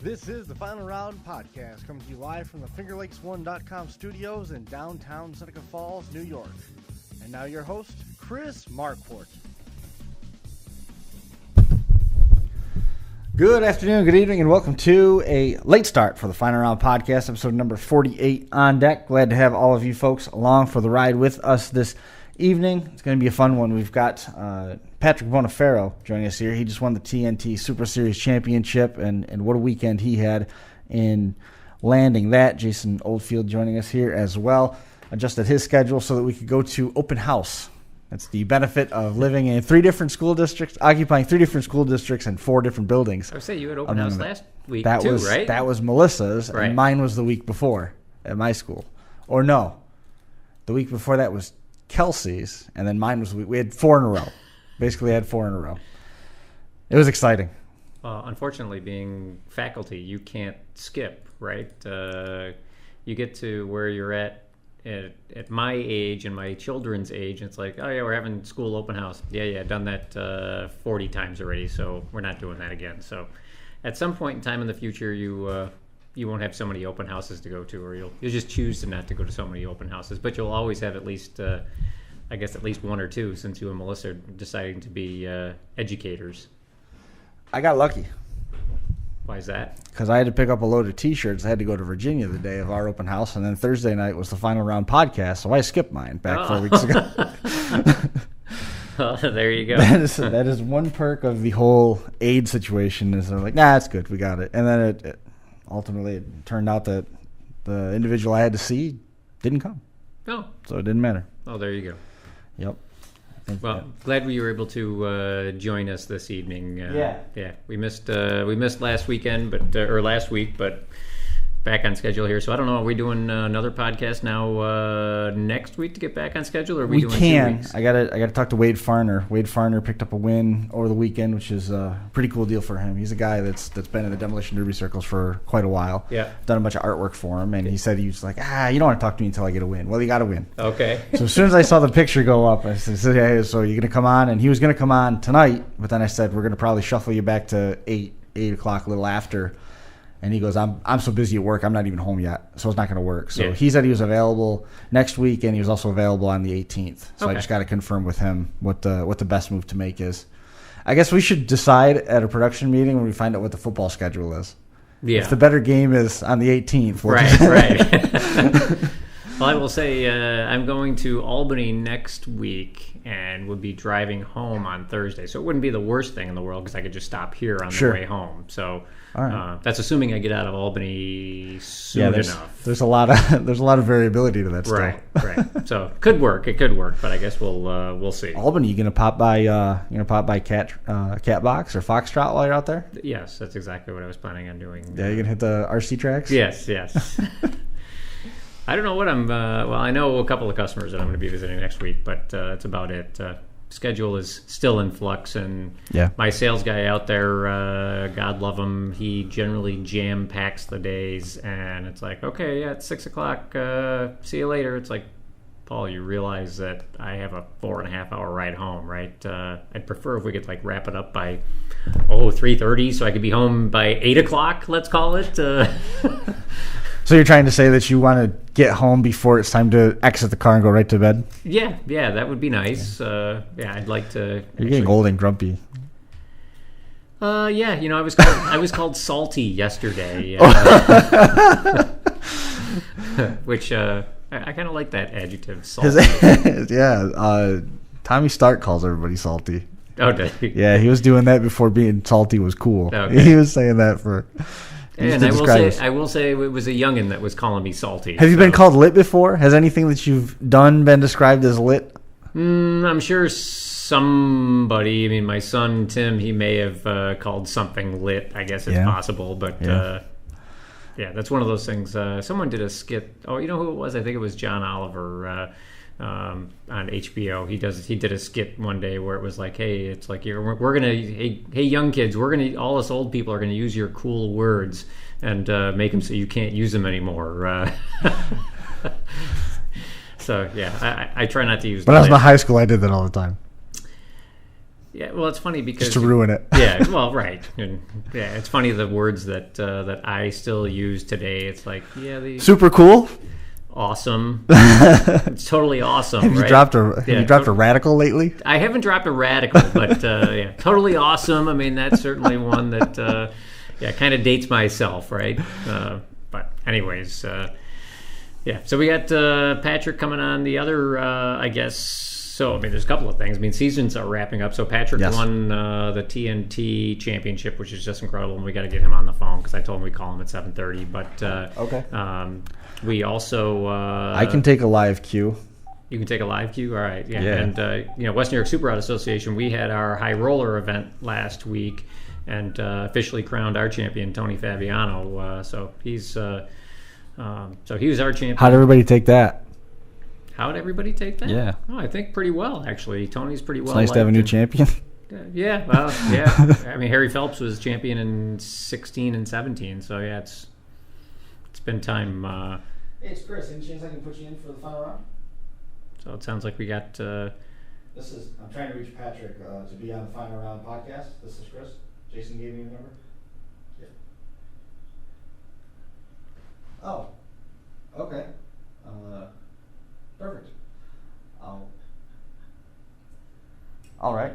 This is the Final Round Podcast, coming to you live from the FingerLakes1.com studios in downtown Seneca Falls, New York. And now your host, Chris Marquardt. Good afternoon, good evening, and welcome to a late start for the Final Round Podcast, episode number 48 on deck. Glad to have all of you folks along for the ride with us this evening. It's going to be a fun one. We've got Patrick Boniferro joining us here. He just won the TNT Super Series Championship, and what a weekend he had in landing that. Jason Oldfield joining us here as well. Adjusted his schedule so that we could go to open house. That's the benefit of living in three different school districts, occupying three different school districts and four different buildings. I would say you had open house last week right? That was Melissa's, right. And mine was the week before at my school. Or no, the week before that was Kelsey's, and then mine was we had four in a row. Basically, I had four in a row. It was exciting. Unfortunately, being faculty, you can't skip, right? You get to where you're at my age and my children's age, and it's like, oh yeah, we're having school open house. Yeah, done that 40 times already, so we're not doing that again. So at some point in time in the future, you won't have so many open houses to go to, or you'll just choose to not to go to so many open houses. But you'll always have at least, I guess, at least one or two, since you and Melissa are deciding to be educators. I got lucky. Why is that? Because I had to pick up a load of T-shirts. I had to go to Virginia the day of our open house, and then Thursday night was the Final Round Podcast, so I skipped mine back 4 weeks ago. Well, there you go. That is one perk of the whole aid situation, is they're like, nah, it's good, we got it. And then it ultimately it turned out that the individual I had to see didn't come. Oh. So it didn't matter. Oh, there you go. Yep. Well, glad you were able to join us this evening. Yeah, we missed last weekend, or last week, but back on schedule here. So I don't know. Are we doing another podcast now next week to get back on schedule, or are we doing 2 weeks? I gotta talk to Wade Farner. Wade Farner picked up a win over the weekend, which is a pretty cool deal for him. He's a guy that's been in the demolition derby circles for quite a while. Yeah, done a bunch of artwork for him, and he said he was like, you don't want to talk to me until I get a win. Well, you got to win. Okay. So as soon as I saw the picture go up, I said, hey, so you're gonna come on? And he was gonna come on tonight, but then I said we're gonna probably shuffle you back to 8 o'clock, a little after. And he goes, I'm so busy at work, I'm not even home yet, so it's not going to work. So He said he was available next week, and he was also available on the 18th. So I just got to confirm with him what the best move to make is. I guess we should decide at a production meeting when we find out what the football schedule is. Yeah. If the better game is on the 18th. Right. Well, I will say I'm going to Albany next week and would be driving home on Thursday. So it wouldn't be the worst thing in the world because I could just stop here on the way home. So that's assuming I get out of Albany soon enough. There's a lot of variability to that still. Right. So it could work, but I guess we'll see. Albany, you gonna pop by Cat Box or Foxtrot while you're out there? Yes, that's exactly what I was planning on doing. Yeah, you gonna hit the RC tracks? Yes. I don't know what I know a couple of customers that I'm going to be visiting next week, but that's about it. Schedule is still in flux, and my sales guy out there, God love him, he generally jam-packs the days, and it's like, okay, it's 6 o'clock, see you later. It's like, Paul, you realize that I have a 4.5-hour ride home, right? I'd prefer if we could wrap it up by 3:30, so I could be home by 8 o'clock, let's call it. So you're trying to say that you want to get home before it's time to exit the car and go right to bed? Yeah, that would be nice. I'd like to. You're getting old and grumpy. I was called salty yesterday, which I kind of like that adjective, salty. Tommy Stark calls everybody salty. Oh, did he? Yeah, he was doing that before being salty was cool. Okay. He was saying that for. And I will say it was a youngin that was calling me salty. Have you been called lit before? Has anything that you've done been described as lit? I'm sure somebody. I mean, my son Tim, he may have called something lit. I guess it's possible, but that's one of those things. Someone did a skit. Oh, you know who it was? I think it was John Oliver. On HBO, he did a skit one day where it was like, hey, it's like hey young kids, all us old people are gonna use your cool words and make them so you can't use them anymore. So I try not to use. When I was in high school, I did that all the time. Yeah, well, it's funny because just to ruin it. Yeah, well, right. And, yeah, it's funny the words that I still use today. It's like, super cool, awesome. It's totally awesome. Have you dropped a radical lately? I haven't dropped a radical, but totally awesome. I mean, that's certainly one that kind of dates myself, right? But anyways, so we got Patrick coming on. The other, I guess. So, I mean, there's a couple of things. I mean, seasons are wrapping up. So, Patrick won the TNT Championship, which is just incredible. And we got to get him on the phone because I told him we'd call him at 7:30. But okay. We also... I can take a live cue. You can take a live cue? All right. Yeah. And, West New York Super Rod Association, we had our high roller event last week and officially crowned our champion, Tony Fabiano. So, he was our champion. How'd everybody take that? How did everybody take that? Yeah. Oh, I think pretty well, actually. Tony's pretty well. It's nice to have a new champion. Yeah, well, yeah. I mean, Harry Phelps was champion in 16 and 17, so yeah, it's been time. Hey, it's Chris. Any chance I can put you in for the final round? So it sounds like we got... I'm trying to reach Patrick to be on the final round podcast. This is Chris. Jason gave me your number. Yeah. Oh. Okay. Perfect. All right.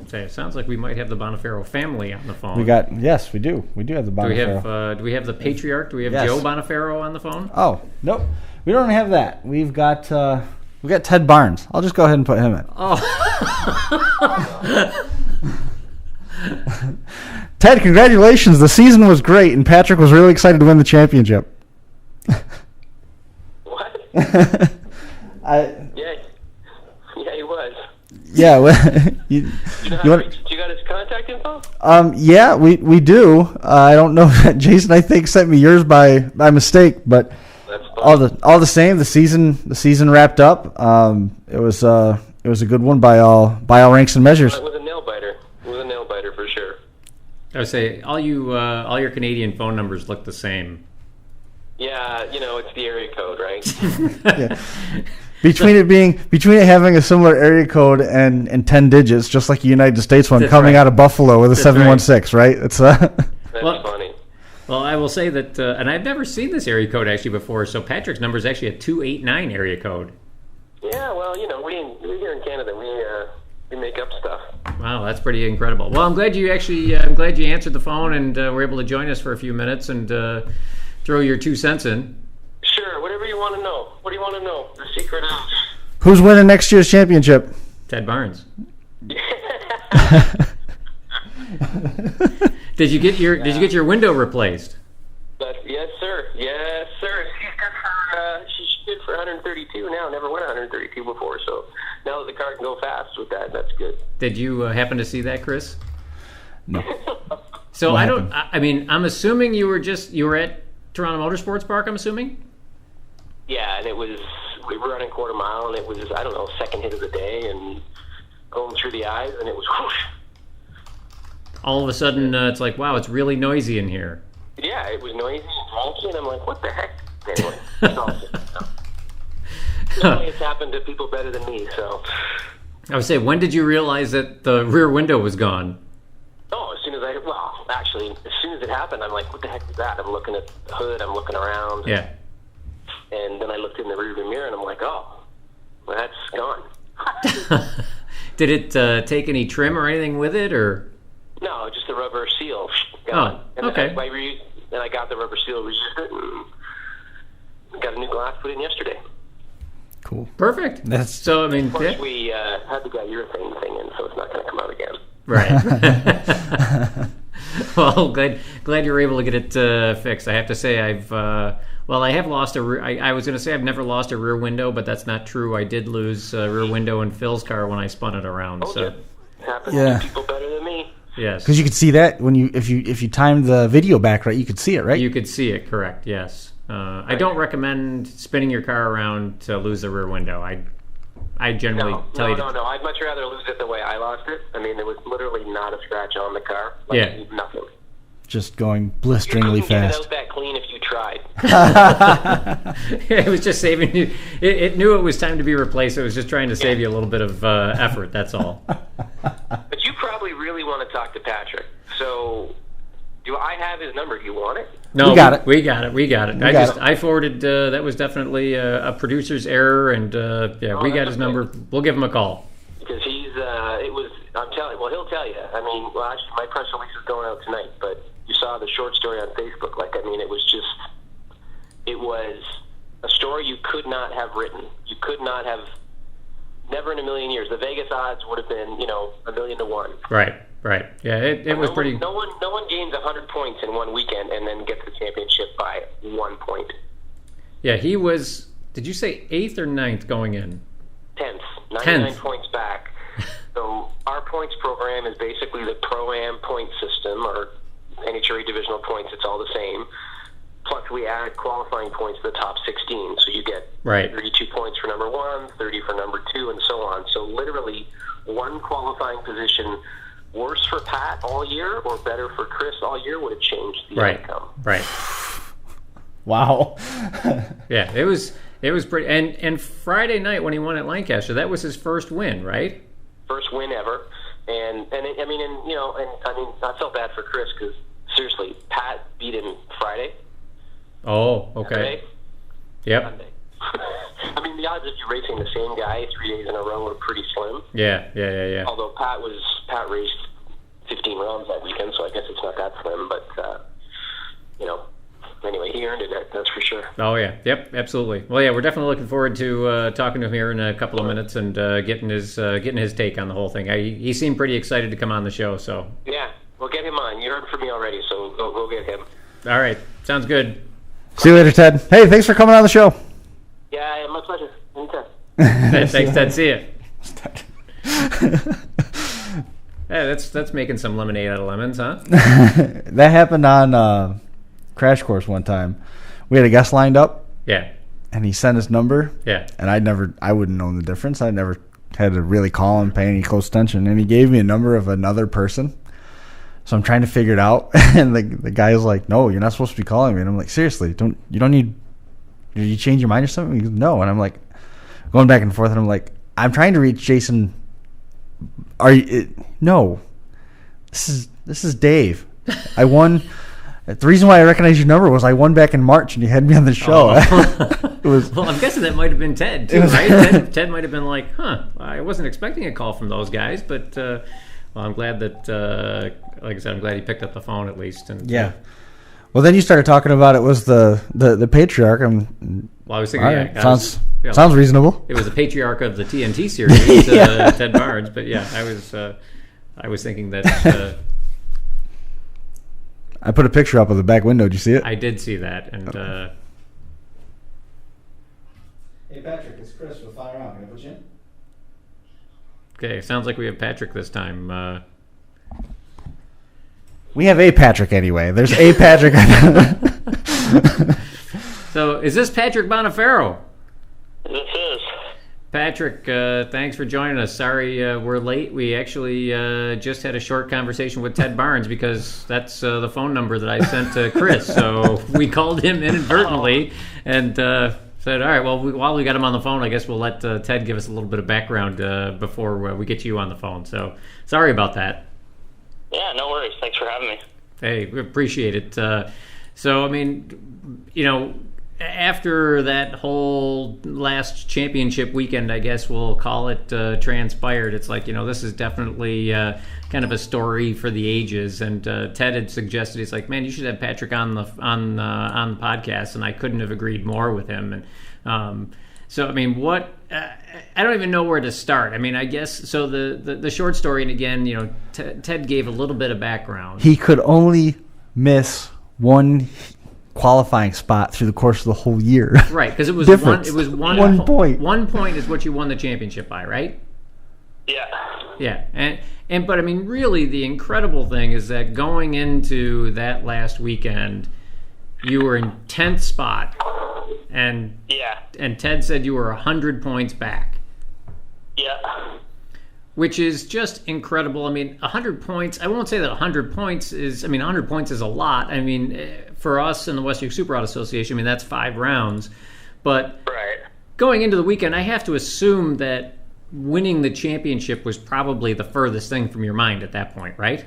Say, it sounds like we might have the Boniferro family on the phone. We do. We do have the Boniferro. Do we have the patriarch? Do we have Joe Boniferro on the phone? Oh, nope. We don't have that. We've got Ted Barnes. I'll just go ahead and put him in. Oh. Ted, congratulations. The season was great, and Patrick was really excited to win the championship. What? Yeah, he was. Yeah, you got his contact info? Yeah, we do. I don't know. Jason, I think, sent me yours by mistake, but all the same, the season wrapped up. It was a good one by all ranks and measures. It was a nail biter. It was a nail biter for sure. I would say all your Canadian phone numbers look the same. Yeah, it's the area code, right? Yeah. Between it having a similar area code and 10 digits, just like a United States one, coming out of Buffalo with a 716, right? It's That's funny. Well, I will say that, and I've never seen this area code actually before. So Patrick's number is actually a 289 area code. Yeah, well, we here in Canada, we make up stuff. Wow, that's pretty incredible. Well, I'm glad you answered the phone and were able to join us for a few minutes and throw your 2 cents in. Sure, whatever you want to know. What do you want to know? The secret of... Who's winning next year's championship? Ted Barnes. Did you get your window replaced? Yes, sir. Yes, sir. She's good for 132 now. Never went 132 before, so now that the car can go fast with that, that's good. Did you happen to see that, Chris? No. So I'm assuming you were at Toronto Motorsports Park, I'm assuming? Yeah, and we were running quarter mile, and it was, I don't know, second hit of the day, and going through the eyes, and it was whoosh. All of a sudden, it's like, wow, it's really noisy in here. Yeah, it was noisy and honky, and I'm like, what the heck? Anyway, it's all good. It's happened to people better than me, so. I would say, when did you realize that the rear window was gone? Oh, as soon as it happened, I'm like, what the heck is that? I'm looking at the hood, I'm looking around. Yeah. And then I looked in the rearview mirror, and I'm like, oh, well, that's gone. Did it take any trim or anything with it, or? No, just a rubber seal. Okay. Then I got the rubber seal, reused it, and got a new glass put in yesterday. Cool. Perfect. So, I mean... Of course, we had the urethane thing in, so it's not going to come out again. Right. Well, glad you were able to get it fixed. I have to say I have lost I was going to say I've never lost a rear window, but that's not true. I did lose a rear window in Phil's car when I spun it around. Oh, so it happens to people better than me. Yes. Because you could see that if you timed the video back right, you could see it, right? You could see it, correct, yes. I don't recommend spinning your car around to lose the rear window. I generally tell you... No. I'd much rather lose it the way I lost it. I mean, there was literally not a scratch on the car. Nothing. Just going blisteringly fast. You couldn't get it out that clean if you tried. It was just saving you. It knew it was time to be replaced. It was just trying to save you a little bit of effort, that's all. talk to Patrick. So, do I have his number? Do you want it? No, we got it. We got it. It. I forwarded. That was definitely a producer's error, and we got his number. We'll give him a call. Because I'm telling you. Well, he'll tell you. I mean, well, actually, my press release is going out tonight, but you saw the short story on Facebook. It was a story you could not have written. You could not have. Never in a million years. The Vegas odds would have been, 1,000,000 to 1. Right. Yeah, it was pretty. No one gains 100 points in one weekend and then gets the championship by 1 point. Yeah, he was. Did you say 8th or 9th going in? 10th. 99 points back. So our points program is basically the Pro-Am point system, or NHRA divisional points. It's all the same. Plus, we add qualifying points to the top 16. So you get 32 points for number 1, 30 for number 2, and so on. So literally, one qualifying position worse for Pat all year or better for Chris all year would have changed the outcome. Right. Wow. Yeah, it was pretty. And Friday night when he won at Lancaster, that was his first win, right? First win ever. And I felt bad for Chris because seriously, Pat beat him Friday. Oh, okay. Saturday, yep. Sunday. I mean, the odds of you racing the same guy 3 days in a row were pretty slim. Yeah. Although Pat raced 15 rounds that weekend, so I guess it's not that slim. But anyway, he earned it. That's for sure. Oh yeah, yep, absolutely. Well, yeah, we're definitely looking forward to talking to him here in a couple of minutes and getting his take on the whole thing. He seemed pretty excited to come on the show. So yeah, we'll get him on. You heard from me already, so go get him. All right, sounds good. See you later, Ted. Hey, thanks for coming on the show. Yeah, my pleasure. Anytime. Thanks, Ted. See you. Yeah, that's making some lemonade out of lemons, huh? That happened on Crash Course one time. We had a guest lined up. Yeah. And he sent his number. Yeah. And I wouldn't know the difference. I never had to really call and pay any close attention. And he gave me a number of another person. So I'm trying to figure it out. And the guy's like, no, you're not supposed to be calling me. And I'm like, seriously, you don't need, did you change your mind or something? He goes, no. And I'm like, going back and forth. And I'm like, I'm trying to reach Jason. No. This is Dave. I won. The reason why I recognize your number was I won back in March and you had me on the show. It was, well, I'm guessing that might have been Ted too, right? Ted might have been like, I wasn't expecting a call from those guys, but well, I'm glad that, like I said, I'm glad he picked up the phone at least. And yeah. Well, then you started talking about it was the patriarch. Well, I was thinking, right, sounds reasonable. It was the patriarch of the TNT series, Ted Barnes. But yeah, I was thinking that. I put a picture up of the back window. Did you see it? I did see that, and. Hey Patrick, it's Chris with Fire On. Can I put you in? Okay, sounds like we have Patrick this time. We have a Patrick anyway. There's a Patrick. So, is this Patrick Boniferro? This is. Patrick, thanks for joining us. Sorry we're late. We actually just had a short conversation with Ted Barnes because that's the phone number that I sent to Chris. So we called him inadvertently and said, all right, well, while we got him on the phone, I guess we'll let Ted give us a little bit of background before we get you on the phone. So sorry about that. Yeah, no worries. Thanks for having me. Hey, we appreciate it. So, I mean, after that whole last championship weekend, I guess we'll call it, transpired, it's like, this is definitely kind of a story for the ages. And Ted had suggested, he's like, man, you should have Patrick on the podcast, and I couldn't have agreed more with him. And so, I mean, I don't even know where to start. I mean, I guess, so the short story, and again, Ted gave a little bit of background. He could only miss one qualifying spot through the course of the whole year. Right, because it was one point. 1 point is what you won the championship by, right? Yeah. Yeah, but I mean, really, the incredible thing is that going into that last weekend, you were in 10th spot, and Ted said you were 100 points back. Yeah. Which is just incredible. I mean, 100 points, I won't say that 100 points is, 100 points is a lot. I mean, for us in the Western Super Auto Association, that's 5 rounds. But going into the weekend, I have to assume that winning the championship was probably the furthest thing from your mind at that point, right?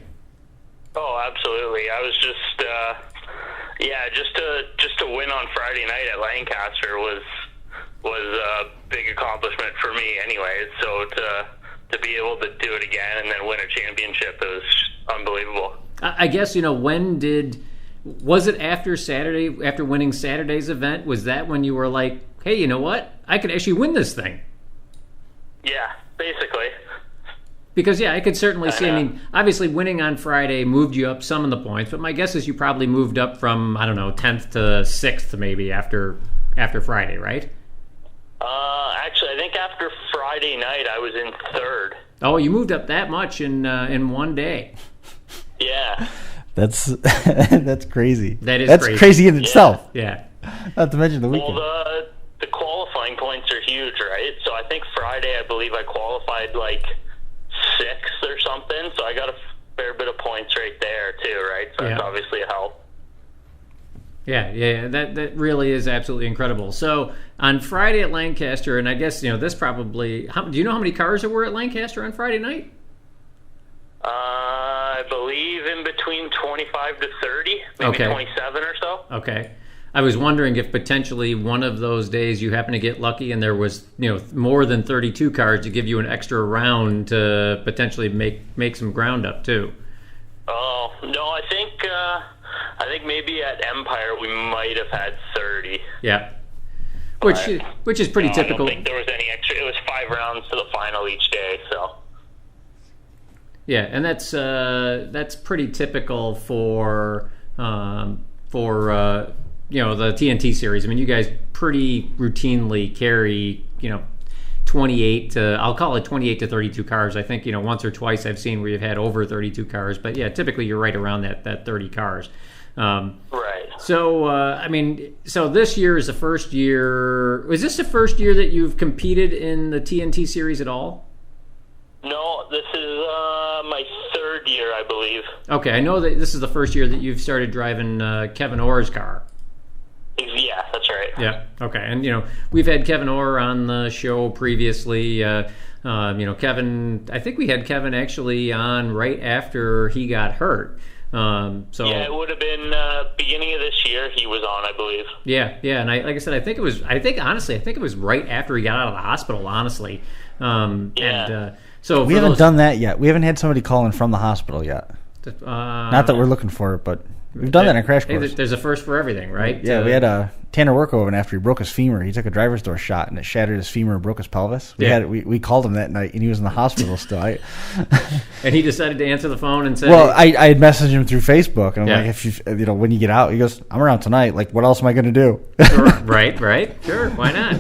absolutely. I was just, just to win on Friday night at Lancaster was a big accomplishment for me, anyways. So to be able to do it again and then win a championship is unbelievable. I guess, was it after winning Saturday's event? Was that when you were like, hey, you know what? I could actually win this thing? Yeah, basically. Because, I could certainly see, obviously winning on Friday moved you up some of the points, but my guess is you probably moved up from, 10th to 6th maybe after Friday, right? Actually, I think after Friday night I was in 3rd. Oh, you moved up that much in one day. Yeah. That's crazy. That's crazy in itself. Yeah. Not to mention the weekend. Well, the qualifying points are huge, right? So I think Friday, I believe I qualified like 6th or something. So I got a fair bit of points right there too, right? So that's obviously a help. Yeah. That really is absolutely incredible. So on Friday at Lancaster, and I guess this probably. Do you know how many cars there were at Lancaster on Friday night? I believe in between 25 to 30, maybe 27 or so. Okay. I was wondering if potentially one of those days you happen to get lucky and there was, more than 32 cars to give you an extra round to potentially make some ground up too. Oh, no, I think maybe at Empire we might have had 30. Yeah. Which is pretty typical. I don't think there was any extra. It was 5 rounds to the final each day, so. Yeah, and that's pretty typical for the TNT series. I mean, you guys pretty routinely carry 28 to, I'll call it 28 to 32 cars. I think once or twice I've seen where you've had over 32 cars, but yeah, typically you're right around that 30 cars. Right. So so this year is the first year. Was this the first year that you've competed in the TNT series at all? No, this is my 3rd year, I believe. Okay, I know that this is the first year that you've started driving Kevin Orr's car. Yeah, that's right. Yeah, okay. And, we've had Kevin Orr on the show previously. Kevin, I think we had Kevin actually on right after he got hurt. Yeah, it would have been beginning of this year he was on, I believe. Yeah, and like I said, I think it was right after he got out of the hospital, honestly. So we haven't done that yet. We haven't had somebody calling from the hospital yet. Not that we're looking for it, but we've done that in Crash Course. There's a first for everything, right? Yeah, we had Tanner Workoven after he broke his femur. He took a driver's door shot and it shattered his femur and broke his pelvis. We called him that night and he was in the hospital still. And he decided to answer the phone and said, "Well, I had messaged him through Facebook and I'm like, if you when you get out," he goes, "I'm around tonight. Like, what else am I going to do?" Right, sure, why not?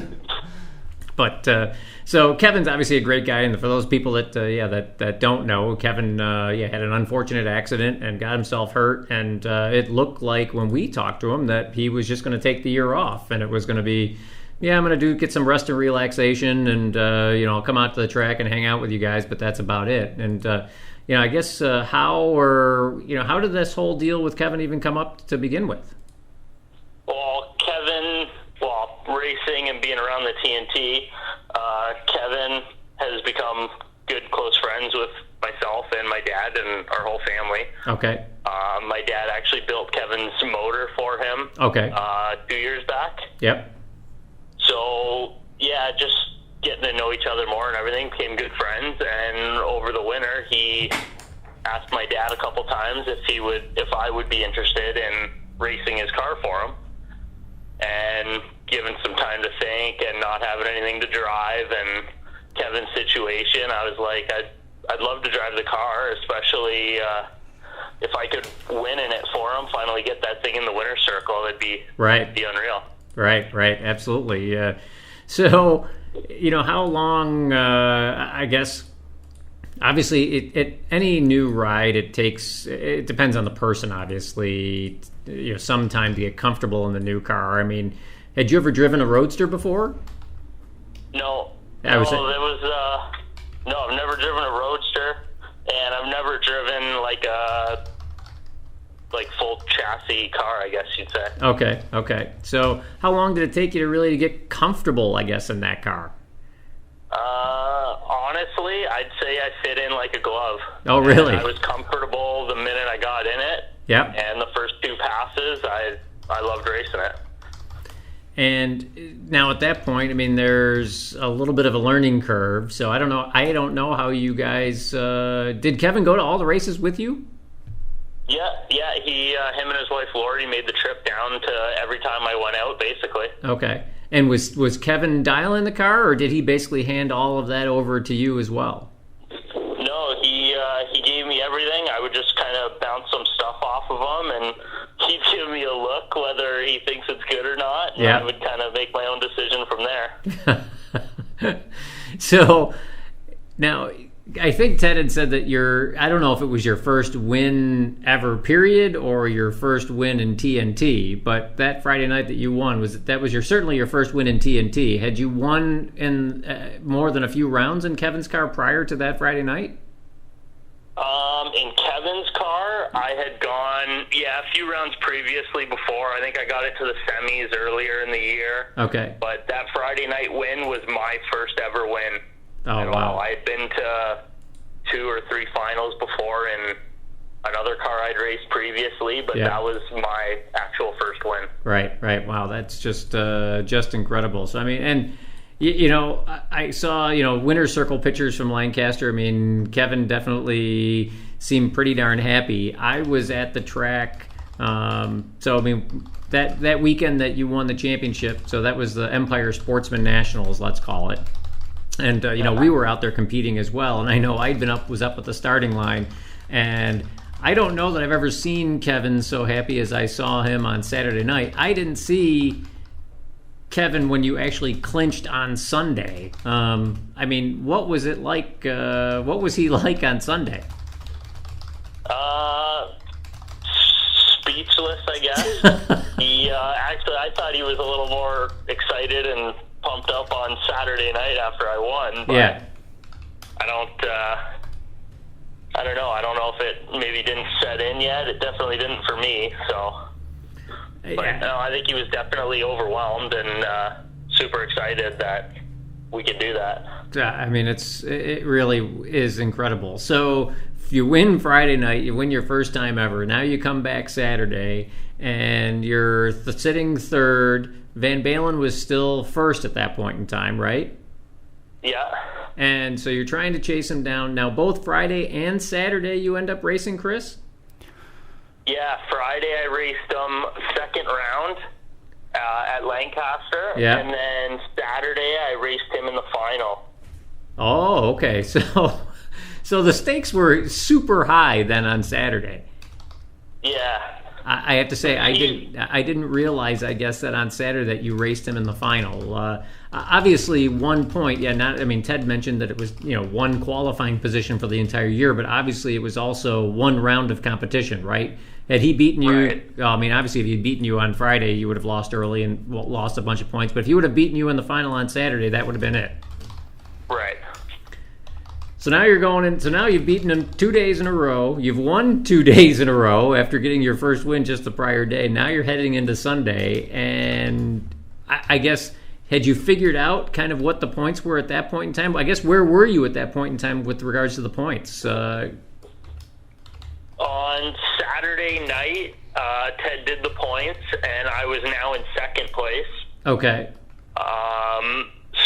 But. So Kevin's obviously a great guy, and for those people that don't know, Kevin had an unfortunate accident and got himself hurt, and it looked like when we talked to him that he was just going to take the year off, and it was going to be, I'm going to get some rest and relaxation, and I'll come out to the track and hang out with you guys, but that's about it. And I guess how did this whole deal with Kevin even come up to begin with? Well, Kevin, racing and being around the TNT. Kevin has become good, close friends with myself and my dad and our whole family. Okay. My dad actually built Kevin's motor for him. Okay. 2 years back. Yep. So, just getting to know each other more and everything, became good friends. And over the winter, he asked my dad a couple times if I would be interested in racing his car for him. And given some time to think and not having anything to drive and Kevin's situation, I was like, I'd love to drive the car, especially if I could win in it for him, finally get that thing in the winner's circle. That'd be unreal. Right, absolutely. So, how long, I guess, obviously, any new ride, it depends on the person, obviously, some time to get comfortable in the new car. I mean, had you ever driven a Roadster before? No. I've never driven a Roadster, and I've never driven like a full chassis car, I guess you'd say. Okay. So how long did it take you to get comfortable, I guess, in that car? Honestly, I'd say I fit in like a glove. Oh, really? And I was comfortable the minute I got in it, Yep. And the first 2 passes, I loved racing it. And now at that point, I mean, there's a little bit of a learning curve. So I don't know how you guys did. Kevin go to all the races with you? Yeah. Him and his wife Lori made the trip down to every time I went out, basically. Okay. And was Kevin dialing the car, or did he basically hand all of that over to you as well? No, he gave me everything. I would just kind of bounce some stuff off of him, and he'd give me a look whether he thinks it's good or not. And I would kind of make my own decision from there. So now, I think Ted had said that I don't know if it was your first win ever, period, or your first win in TNT, but that Friday night that you won, certainly your first win in TNT. Had you won in more than a few rounds in Kevin's car prior to that Friday night? In Kevin's car, I had gone, a few rounds previously before. I think I got it to the semis earlier in the year. Okay. But that Friday night win was my first ever win. Oh, wow. I had been to 2 or 3 finals before in another car I'd raced previously, but that was my actual first win. Right. Wow, that's just incredible. So, I mean, and, I saw, winner's circle pictures from Lancaster. I mean, Kevin definitely seemed pretty darn happy. I was at the track, so, I mean, that weekend that you won the championship, so that was the Empire Sportsman Nationals, let's call it. And, we were out there competing as well. And I know was up at the starting line. And I don't know that I've ever seen Kevin so happy as I saw him on Saturday night. I didn't see Kevin when you actually clinched on Sunday. I mean, what was it like? What was he like on Sunday? Speechless, I guess. Actually, I thought he was a little more excited and pumped up on Saturday night after I won. But I don't know. I don't know if it maybe didn't set in yet. It definitely didn't for me. So, but no, I think he was definitely overwhelmed and super excited that we could do that. I mean, it really is incredible. So you win Friday night, you win your first time ever. Now you come back Saturday, and you're sitting third. Van Balen was still first at that point in time, right? Yeah. And so you're trying to chase him down. Now, both Friday and Saturday, you end up racing Chris? Yeah, Friday I raced him second round at Lancaster. Yeah. And then Saturday I raced him in the final. Oh, okay. So the stakes were super high then on Saturday. Yeah. I have to say, I didn't realize, I guess, that on Saturday that you raced him in the final. Obviously, 1 point. Ted mentioned that it was, one qualifying position for the entire year, but obviously it was also one round of competition, right? Had he beaten you, right. Well, I mean, obviously if he'd beaten you on Friday, you would have lost early and lost a bunch of points. But if he would have beaten you in the final on Saturday, that would have been it. Right. So now you're going in. So now you've beaten him 2 days in a row. You've won 2 days in a row after getting your first win just the prior day. Now you're heading into Sunday, and I guess, had you figured out kind of what the points were at that point in time? I guess, where were you at that point in time with regards to the points? On Saturday night, Ted did the points, and I was now in second place. Okay.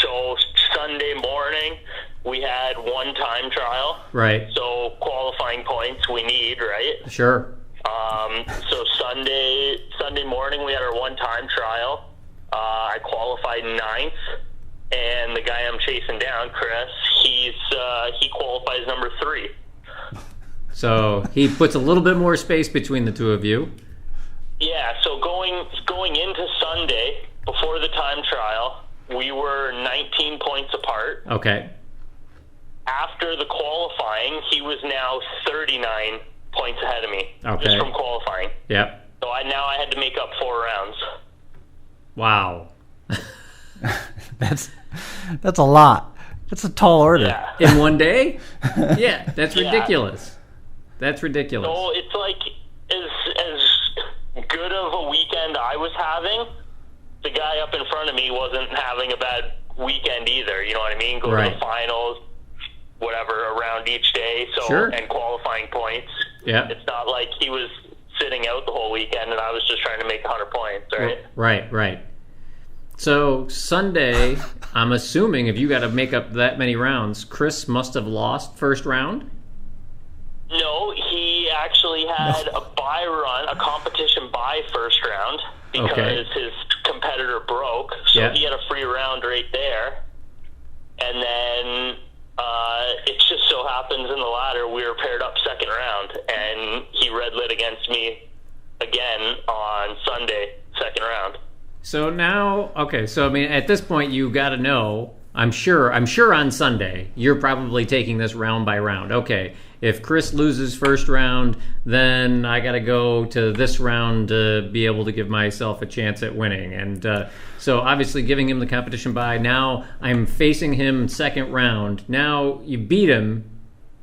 So Sunday morning, we had one time trial. Right. So qualifying points we need, right? Sure. So Sunday morning, we had our one time trial. I qualified 9th, and the guy I'm chasing down, Chris, he qualifies number 3. So he puts a little bit more space between the two of you. Yeah, so going into Sunday, before the time trial, we were 19 points apart. Okay. After the qualifying, he was now 39 points ahead of me. Okay. Just from qualifying. Yep. So I had to make up 4 rounds. Wow. That's a lot. That's a tall order. Yeah. In one day? Yeah, that's ridiculous. That's ridiculous. So it's like, as good of a weekend I was having, the guy up in front of me wasn't having a bad weekend either. You know what I mean? Go to the finals, whatever, around each day. So Sure. And qualifying points. Yeah. It's not like he was sitting winning out the whole weekend, and I was just trying to make 100 points, right? Right. So Sunday, I'm assuming if you got to make up that many rounds, Chris must have lost first round? No, he actually had a bye run, a competition bye first round, because his competitor broke. So he had a free round right there. And then it just so happens in the ladder we were paired up second round, and he red lit against me again on Sunday, second round. So now, so I mean, at this point, you got to know. I'm sure on Sunday you're probably taking this round by round. Okay, if Chris loses first round, then I got to go to this round to be able to give myself a chance at winning. And so obviously giving him the competition bye. Now I'm facing him second round. Now you beat him.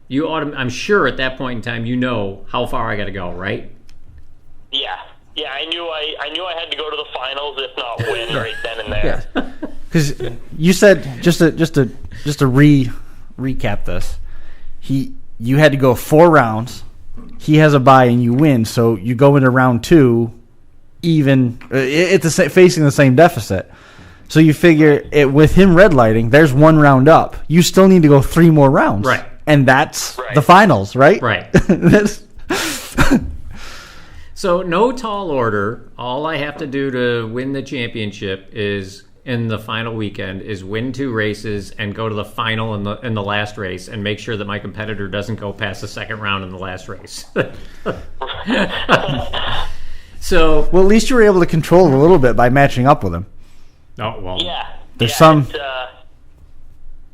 I'm sure at that point in time you know how far I got to go, right? Yeah, I knew I had to go to the finals, if not win, right then and there. Yeah. Because you said just to recap this, you had to go 4 rounds. He has a bye and you win, so you go into round 2 even facing the same deficit. So you figure with him red lighting, there's 1 round up. You still need to go 3 more rounds, right? And that's the finals, right? Right. So no tall order. All I have to do to win the championship is in the final weekend is win 2 races and go to the final in the last race and make sure that my competitor doesn't go past the second round in the last race. So well, at least you were able to control it a little bit by matching up with him. Oh well. Yeah. There's it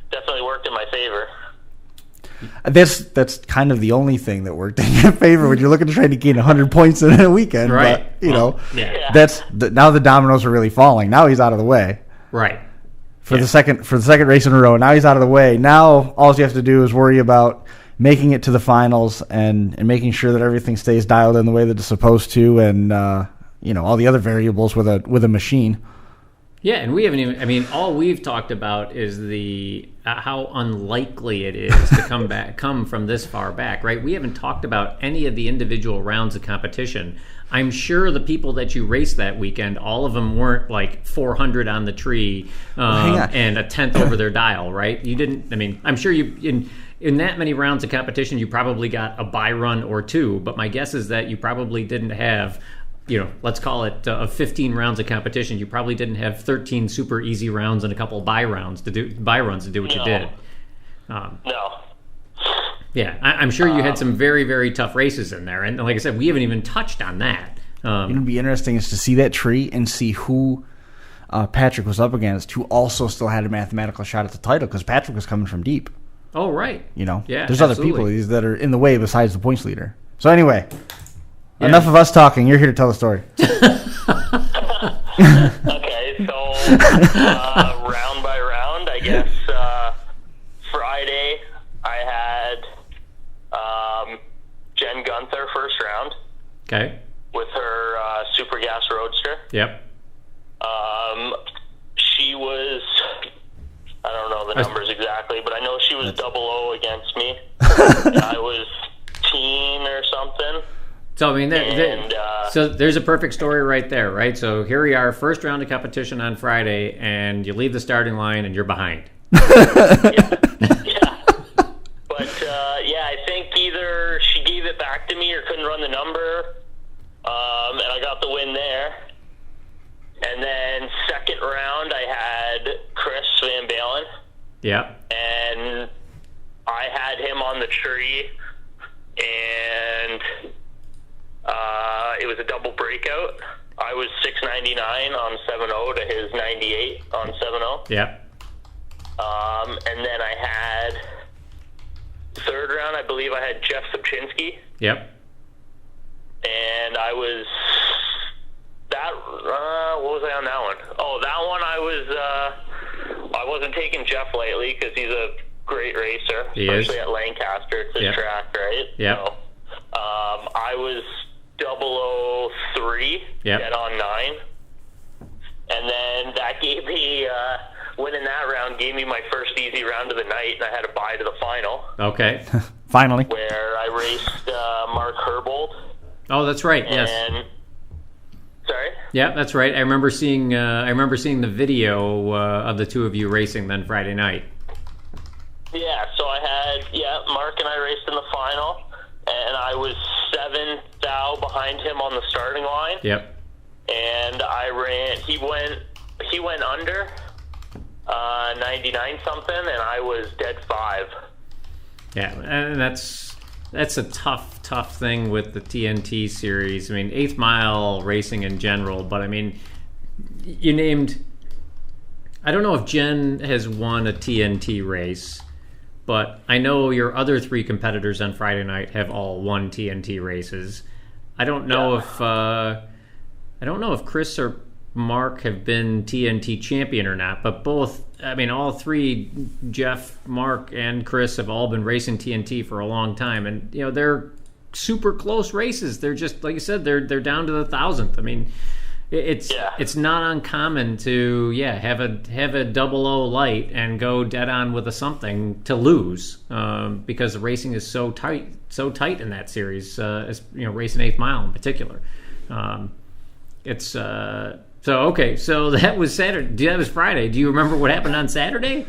definitely worked in my favor. That's kind of the only thing that worked in your favor when you're looking to try to gain 100 points in a weekend. Right. But, that's now the dominoes are really falling. Now he's out of the way. Right. For the second race in a row. Now he's out of the way. Now all you have to do is worry about making it to the finals and making sure that everything stays dialed in the way that it's supposed to, and all the other variables with a machine. Yeah, and we haven't even. I mean, all we've talked about is the how unlikely it is to come from this far back, right? We haven't talked about any of the individual rounds of competition. I'm sure the people that you raced that weekend, all of them weren't like 400 on the tree and a tenth over their dial, right? You didn't. I mean, I'm sure you in that many rounds of competition, you probably got a bye run or 2. But my guess is that you probably didn't have. Let's call it 15 rounds of competition. You probably didn't have 13 super easy rounds and a couple bye runs to do what you did. No. Yeah, I'm sure you had some very, very tough races in there. And like I said, we haven't even touched on that. It would be interesting is to see that tree and see who Patrick was up against, who also still had a mathematical shot at the title, because Patrick was coming from deep. Oh, right. Yeah, there's absolutely. other people that are in the way besides the points leader. So anyway... Yeah. Enough of us talking. You're here to tell the story. Okay, so round by round, I guess Friday I had Jen Gunther first round. Okay. With her Super Gas Roadster. Yep. She was, I don't know the numbers exactly, but I know she was 00 against me. And I was teen or something. So, I mean, so there's a perfect story right there, right? So here we are, first round of competition on Friday, and you leave the starting line and you're behind. Yeah. But, I think either she gave it back to me or couldn't run the number, and I got the win there. And then second round, I had Chris Van Balen. Yep. And I had him on the tree, and... it was a double breakout. I was 699 on 7.0 to his 98 on 7.0. Yep. And then I had third round, I believe I had Jeff Subchinski. Yep. And I was what was I on that one? Oh, that one I wasn't taking Jeff lightly because he's a great racer, especially at Lancaster. It's his track, right? Yeah. So, I was 003, dead on 9. And then that gave me, winning that round gave me my first easy round of the night, and I had a bye to the final. Okay. Finally. Where I raced Mark Herbold. Oh, that's right. Yes. Sorry. Yeah, that's right. I remember seeing the video of the two of you racing then Friday night. Yeah. So Mark and I raced in the final, and I was 7 thou behind him on the starting line. Yep. And I ran. He went under 99 something, and I was dead 5. Yeah, and that's a tough thing with the TNT series. I mean, 8th mile racing in general, but I mean, you named. I don't know if Jen has won a TNT race, but I know your other 3 competitors on Friday night have all won TNT races. I don't know if Chris or Mark have been TNT champion or not, but both, I mean, all 3, Jeff, Mark, and Chris have all been racing TNT for a long time, and they're super close races. They're just, like you said, they're down to the 1,000th. I mean, it's not uncommon to have a 00 light and go dead on with a something to lose, because the racing is so tight in that series, racing 8th mile in particular. So that was Saturday. That was Friday. Do you remember what happened on Saturday?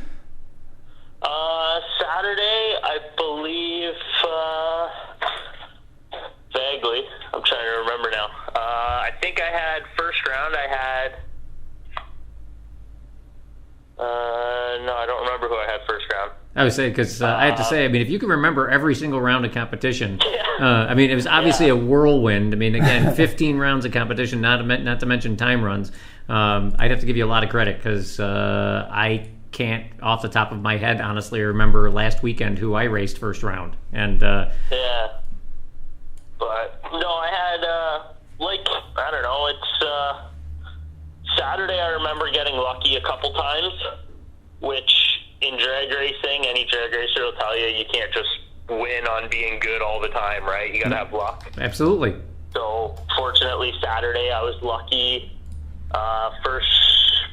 Saturday, I believe, vaguely. I'm trying to remember now. I think I had first round. No, I don't remember who I had first round. I would say, because I have to say, I mean, if you can remember every single round of competition, I mean, it was obviously a whirlwind. I mean, again, 15 rounds of competition, not to mention time runs. I'd have to give you a lot of credit, because I can't, off the top of my head, honestly remember last weekend who I raced first round. And but no, I had I don't know. It's Saturday. I remember getting lucky a couple times, which, in drag racing, any drag racer will tell you, you can't just win on being good all the time, right? You got to have luck. Absolutely. So, fortunately, Saturday I was lucky, first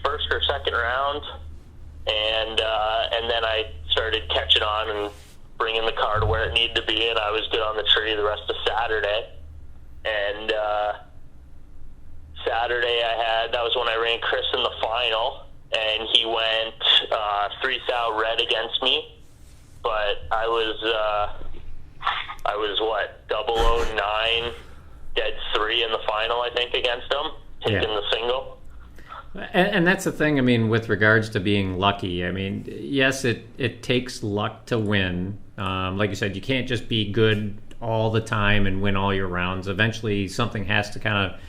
or second round, and then I started catching on and bringing the car to where it needed to be, and I was good on the tree the rest of Saturday. And Saturday that was when I ran Chris in the final, and he went 3 thou red against me, but I was what, 009 dead 3 in the final, I think, against him, taking the single. And that's the thing, I mean, with regards to being lucky. I mean, yes, it takes luck to win. Like you said, you can't just be good all the time and win all your rounds. Eventually, something has to kind of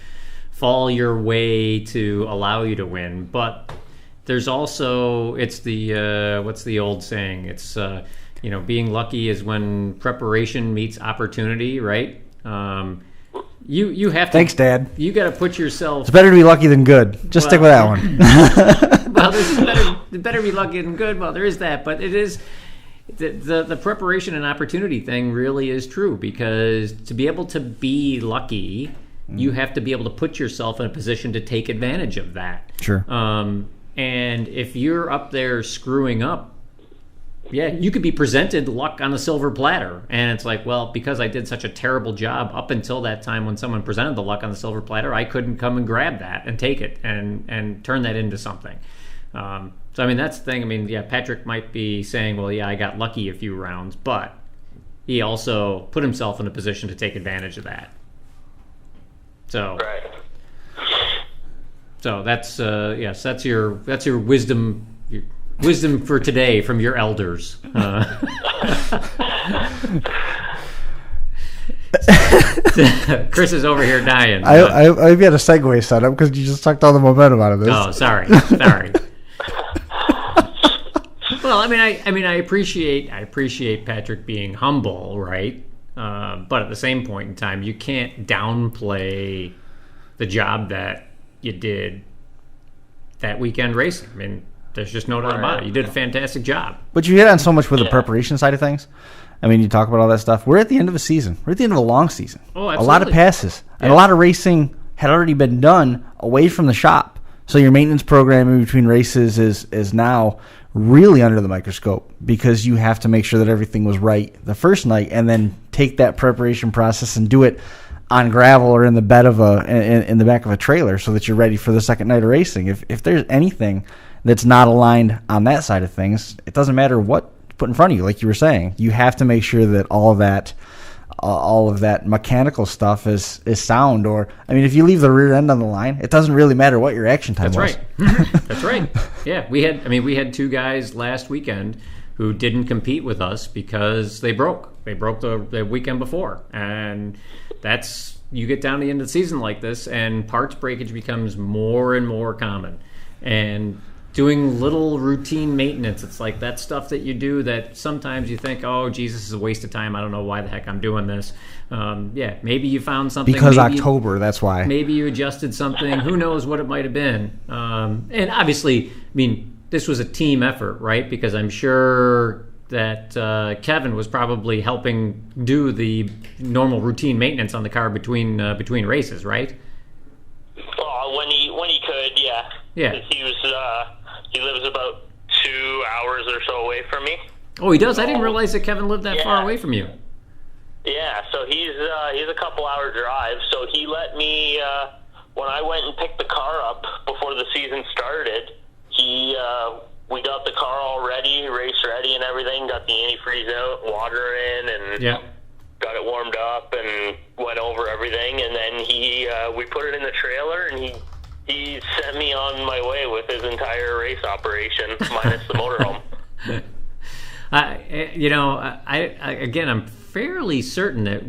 fall your way to allow you to win. But there's also, it's the what's the old saying? It's being lucky is when preparation meets opportunity, right? You have to. Thanks, Dad. You got to put yourself. It's better to be lucky than good. Just stick with that one. Well, there's better be lucky than good. Well, there is that, but it is the preparation and opportunity thing really is true, because to be able to be lucky, you have to be able to put yourself in a position to take advantage of that. Sure. And if you're up there screwing up, you could be presented luck on a silver platter. And it's like, well, because I did such a terrible job up until that time when someone presented the luck on the silver platter, I couldn't come and grab that and take it and turn that into something. So, I mean, that's the thing. I mean, Patrick might be saying, well, I got lucky a few rounds, but he also put himself in a position to take advantage of that. So, right. So that's that's your wisdom. Wisdom for today from your elders. Chris is over here dying. I've got a segue set up because you just sucked all the momentum out of this. Oh, sorry. Well, I appreciate Patrick being humble, right? But at the same point in time, you can't downplay the job that you did that weekend racing. I mean, there's just no doubt about it. You did a fantastic job. But you hit on so much with the preparation side of things. I mean, you talk about all that stuff. We're at the end of a season. We're at the end of a long season. Oh, absolutely. A lot of passes. And a lot of racing had already been done away from the shop. So your maintenance program in between races is now really under the microscope, because you have to make sure that everything was right the first night and then take that preparation process and do it on gravel or in the bed of in the back of a trailer so that you're ready for the second night of racing. If there's anything that's not aligned on that side of things, it doesn't matter what put in front of you. Like you were saying, you have to make sure that all of that mechanical stuff is sound. Or I mean, if you leave the rear end on the line, it doesn't really matter what your action time was. That's right. That's right. Yeah, we had two guys last weekend who didn't compete with us because they broke. They broke the weekend before, and you get down to the end of the season like this, and parts breakage becomes more and more common. And doing little routine maintenance, it's like that stuff that you do that sometimes you think, oh, Jesus, is a waste of time. I don't know why the heck I'm doing this. Maybe you found something. Because October, that's why. Maybe you adjusted something. Who knows what it might have been. And obviously, I mean, this was a team effort, right? Because I'm sure that Kevin was probably helping do the normal routine maintenance on the car between races, right? When he could, yeah. Yeah. He lives about 2 hours or so away from me. Oh, he does? I didn't realize that Kevin lived that far away from you. Yeah, so he's a couple-hour drive. So he let me, when I went and picked the car up before the season started, we got the car all ready, race ready and everything, got the antifreeze out, water in, and got it warmed up and went over everything. And then we put it in the trailer, and he sent me on my way with his entire race operation, minus the motorhome. I'm fairly certain that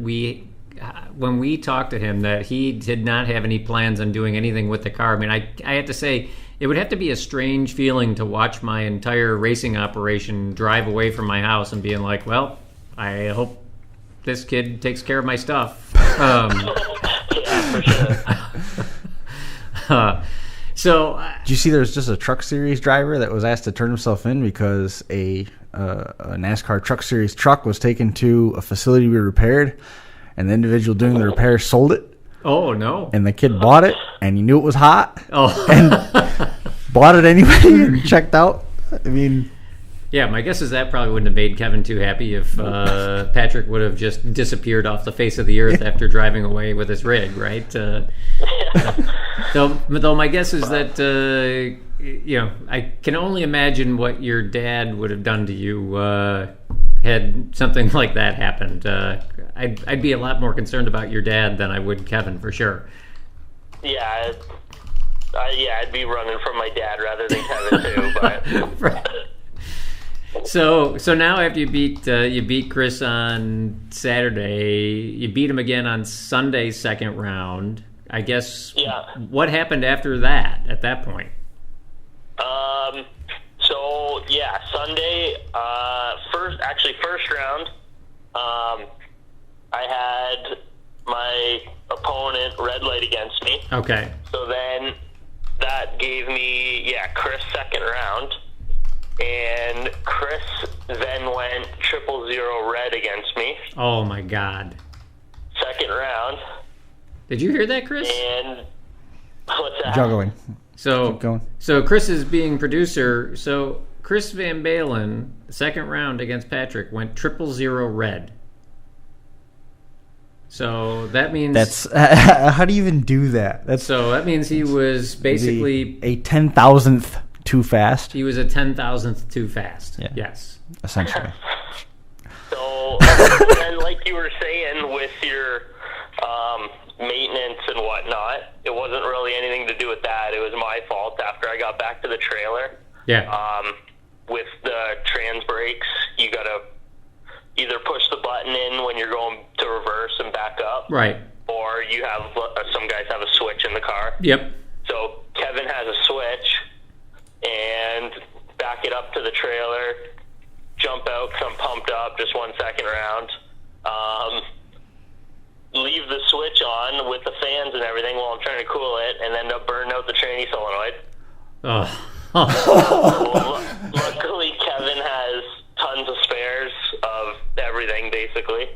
when we talked to him, that he did not have any plans on doing anything with the car. I mean, I have to say, it would have to be a strange feeling to watch my entire racing operation drive away from my house and being like, well, I hope this kid takes care of my stuff. Yeah, for sure. Did you see there's just a Truck Series driver that was asked to turn himself in because a NASCAR Truck Series truck was taken to a facility to be repaired, and the individual doing the repair sold it? Oh, no. And the kid bought it, and he knew it was hot, and bought it anyway and checked out. I mean... Yeah, my guess is that probably wouldn't have made Kevin too happy if Patrick would have just disappeared off the face of the earth after driving away with his rig, right? Though my guess is that, I can only imagine what your dad would have done to you had something like that happened. I'd be a lot more concerned about your dad than I would Kevin, for sure. Yeah, I'd be running from my dad rather than Kevin too, but... Right. So now after you beat Chris on Saturday, you beat him again on Sunday's second round. I guess. Yeah. What happened after that? At that point. Sunday. First round. I had my opponent red light against me. Okay. So then that gave me Chris second round. And Chris then went 000 red against me. Oh, my God. Second round. Did you hear that, Chris? And what's that? Juggling. So, keep going. So Chris is being producer. So Chris Van Balen, the second round against Patrick, went 000 red. So that means... That's how do you even do that? So that means he was basically... a 10,000th too fast. He was a 10,000th too fast. Yeah. Yes. Essentially. So, and like you were saying with your maintenance and whatnot, it wasn't really anything to do with that. It was my fault after I got back to the trailer. Yeah. With the trans brakes, you got to either push the button in when you're going to reverse and back up. Right. Or you have, some guys have a switch in the car. Yep. So Kevin has a switch. And back it up to the trailer, jump out because I'm pumped up, just 1 second round. Leave the switch on with the fans and everything while I'm trying to cool it, and end up burning out the tranny solenoid. Well, luckily, Kevin has tons of spares of everything, basically.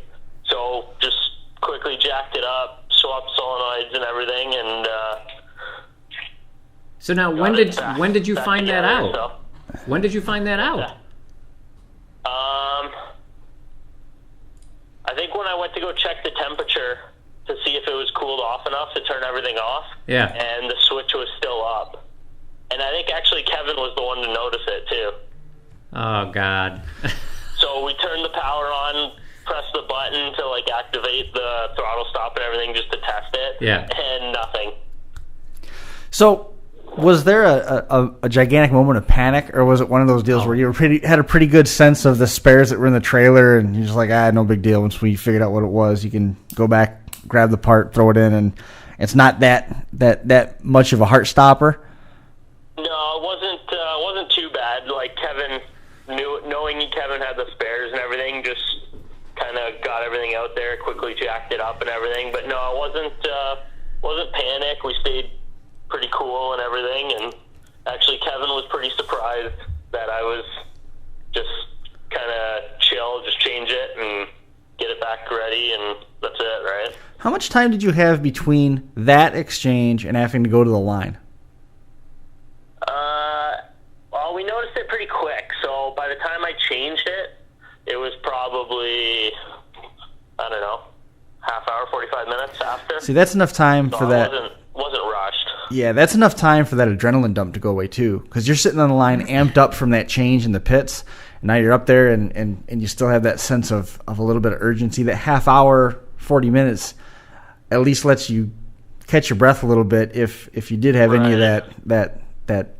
So just quickly jacked it up, swapped solenoids and everything, and... So now, when did you find that out? So. When did you find that out? I think when I went to go check the temperature to see if it was cooled off enough to turn everything off. Yeah. And the switch was still up. And I think actually Kevin was the one to notice it too. Oh, God. So we turned the power on, pressed the button to like activate the throttle stop and everything just to test it. Yeah. And nothing. So, was there a gigantic moment of panic, or was it one of those deals where you had a pretty good sense of the spares that were in the trailer, and you're just like, no big deal. Once we figured out what it was, you can go back, grab the part, throw it in, and it's not that much of a heart stopper? No, it wasn't too bad. Like Kevin, knowing Kevin had the spares and everything, just kind of got everything out there, quickly jacked it up and everything. But no, it wasn't panic. We stayed pretty cool and everything, and actually Kevin was pretty surprised that I was just kind of chill, just change it and get it back ready, and that's it, right? How much time did you have between that exchange and having to go to the line? Well, we noticed it pretty quick, so by the time I changed it, it was probably, I don't know, half hour, 45 minutes after. See, that's enough time for that. Wasn't rushed. Yeah, that's enough time for that adrenaline dump to go away too, because you're sitting on the line amped up from that change in the pits, and now you're up there and you still have that sense of a little bit of urgency. That half hour, 40 minutes at least lets you catch your breath a little bit if you did have any of that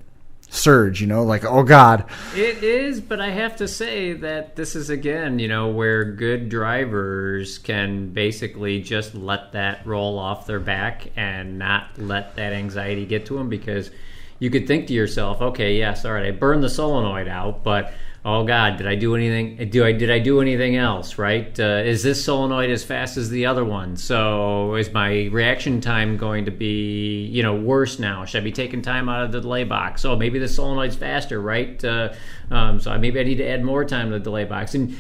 surge, like, oh God. It is, but I have to say that this is, again, where good drivers can basically just let that roll off their back and not let that anxiety get to them, because you could think to yourself, okay, yes, all right, I burned the solenoid out, but oh God, did I do anything? Did I do anything else? Right? Is this solenoid as fast as the other one? So is my reaction time going to be, worse now? Should I be taking time out of the delay box? Oh, maybe the solenoid's faster, right? So maybe I need to add more time to the delay box. And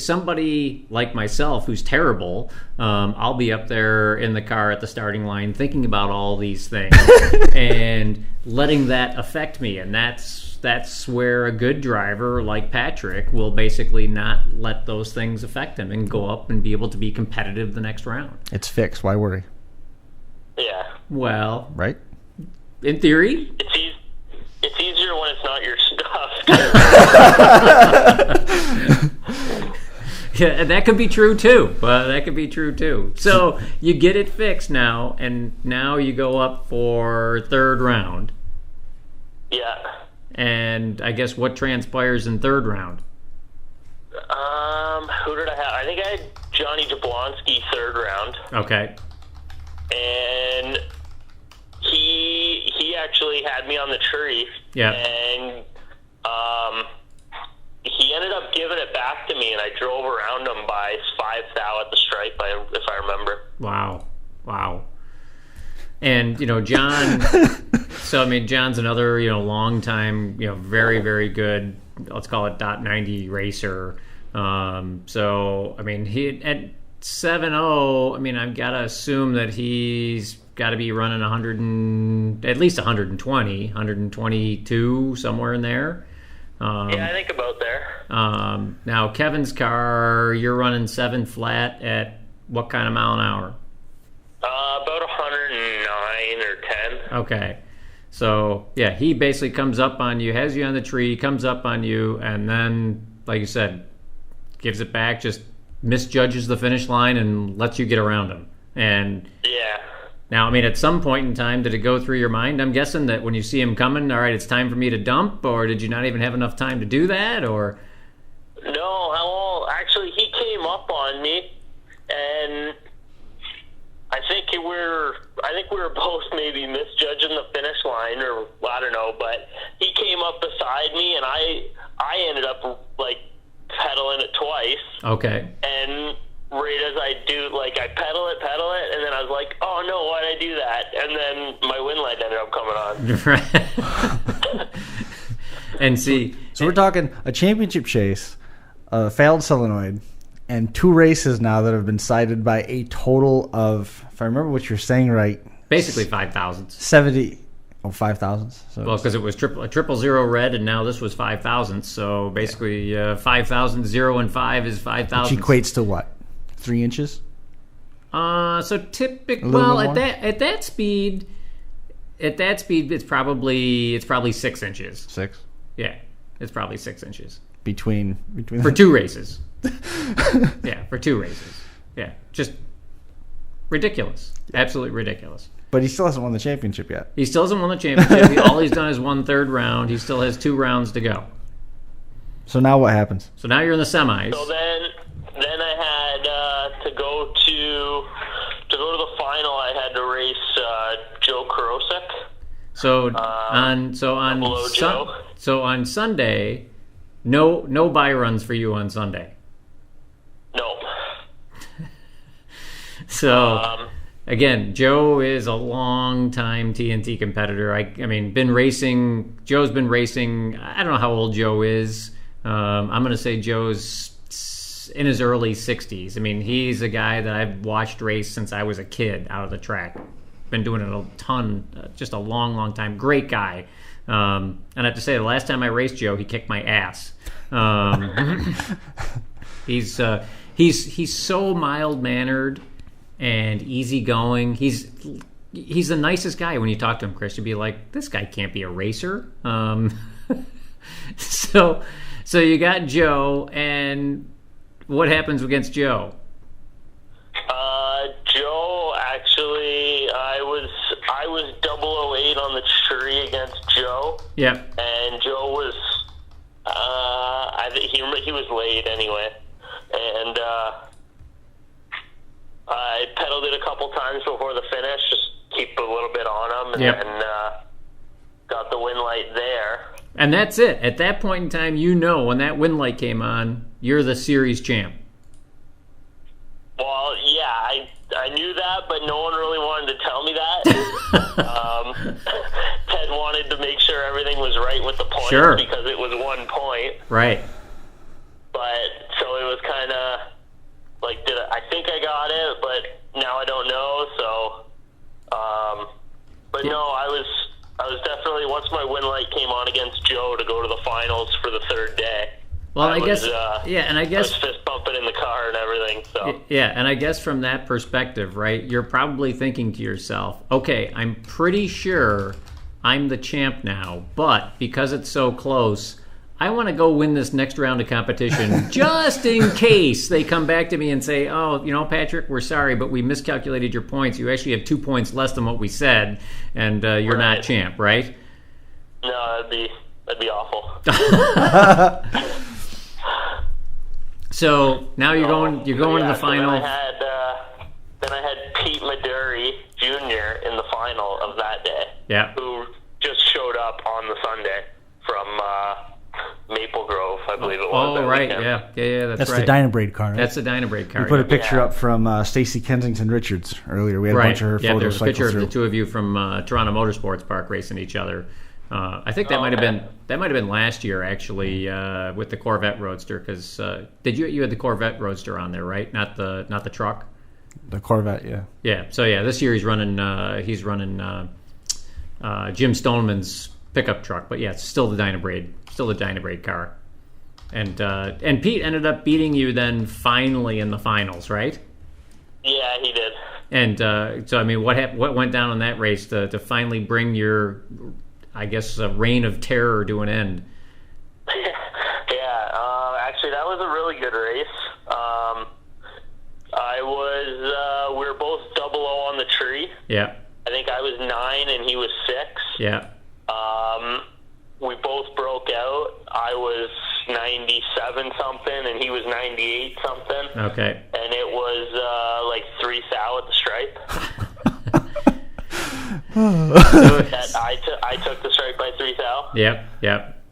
somebody like myself who's terrible, I'll be up there in the car at the starting line thinking about all these things and letting that affect me, and that's where a good driver like Patrick will basically not let those things affect him and go up and be able to be competitive the next round. It's fixed. Why worry? Yeah. Well, right? In theory, it's easier when it's not your stuff. Yeah, that could be true too. So you get it fixed now, and now you go up for third round. Yeah. And I guess what transpires in third round? Who did I have? I think I had Johnny Jablonski third round. Okay. And he actually had me on the tree. Yeah. And he ended up giving it back to me, and I drove around him by 5 thou at the stripe, if I remember. Wow. And, John, John's another, long time, very, very good, let's call it .90 racer. He at 7.0, I've got to assume that he's got to be running at least 120, 122, somewhere in there. I think about there. Now, Kevin's car, you're running 7 flat at what kind of mile an hour? About 109 or 10. Okay. So, yeah, he basically comes up on you, has you on the tree, comes up on you, and then, like you said, gives it back, just misjudges the finish line and lets you get around him. And yeah. Now, at some point in time, did it go through your mind? I'm guessing that when you see him coming, all right, it's time for me to dump, or did you not even have enough time to do that, or? No, well, actually, he came up on me, and I think we were both maybe misjudging the finish line, or I don't know, but he came up beside me, and I ended up like pedaling it twice. Okay. And right as I do, like I pedal it, and then I was like, oh no, why'd I do that? And then my wind light ended up coming on. And see, so we're talking a championship chase, a failed solenoid, and 2 races now that have been cited by a total of, if I remember what you're saying right, basically 5,000s. 70. Oh, 5,000s. So well, because it was triple zero red, and now this was 5,000. So basically, 5,000, 0 and 5 is 5,000. Which equates to what? 3 inches? So typically, well, at that speed, it's probably 6 inches. 6. Yeah, it's probably 6 inches Between for 2 races. Yeah, for 2 races. Yeah, just ridiculous. Absolutely ridiculous. But he still hasn't won the championship yet. He still hasn't won the championship. All he's done is won third round. He still has 2 rounds to go. So now what happens? So now you're in the semis. So then I had to go to the final. I had to race Joe Karosik. So on Sunday, no buy runs for you on Sunday. No. So again, Joe is a long-time TNT competitor. I mean, Joe's been racing. I don't know how old Joe is. I'm going to say Joe's in his early 60s. I mean, he's a guy that I've watched race since I was a kid out of the track. Been doing it a ton, just a long, long time. Great guy. And I have to say, the last time I raced Joe, he kicked my ass. He's so mild-mannered and easygoing. He's the nicest guy when you talk to him, Chris. You'd be like, this guy can't be a racer. So you got Joe, and what happens against Joe? Joe, actually, I was 008 on the tree against Joe. Yep. And Joe was, I think he was late anyway, and I pedaled it a couple times before the finish, just keep a little bit on him, and yep. then got the win light there. And that's it. At that point in time, when that win light came on, you're the series champ. Well, yeah, I knew that, but no one really wanted to tell me that. Ted wanted to make sure everything was right with the points, sure, because it was 1 point. Right. But so it was kind of like, I think I got it, but now I don't know. So, but no, I was definitely, once my win light came on against Joe to go to the finals for the third day. Well, I guess I was fist bumping in the car and everything. So yeah, and I guess from that perspective, right, you're probably thinking to yourself, okay, I'm pretty sure I'm the champ now, but because it's so close, I want to go win this next round of competition just in case they come back to me and say, oh, Patrick, we're sorry, but we miscalculated your points. You actually have 2 points less than what we said, and you're not champ, right? No, that'd be awful. So now you're going to the final. Then I had Pete Maduri Jr. in the final of that day. Yeah. Who just showed up on the Sunday from Maple Grove, I believe it was. Oh, right. Weekend. Yeah, that's right. The Dynabrade car, right? That's the Dynabrade car. We put a picture up from Stacy Kensington Richards earlier. We had a bunch of her photos. There's a picture of the two of you from Toronto Motorsports Park racing each other. I think that might have been last year, actually, with the Corvette Roadster. Because you had the Corvette Roadster on there, right? Not the truck. The Corvette, yeah. Yeah. So yeah, this year he's running Jim Stoneman's pickup truck. But yeah, it's still the Dynabrade car. And Pete ended up beating you then finally in the finals, right? Yeah, he did. And so I mean, what went down in that race to finally bring your, I guess, a reign of terror to an end? Yeah, actually, that was a really good race. We were both 00 on the tree. Yeah. I think I was 9 and he was 6. Yeah. We both broke out. I was 97 something and he was 98 something. Okay. And it was like 3 thou at the stripe. I took the stripe by 3 thou. Yep.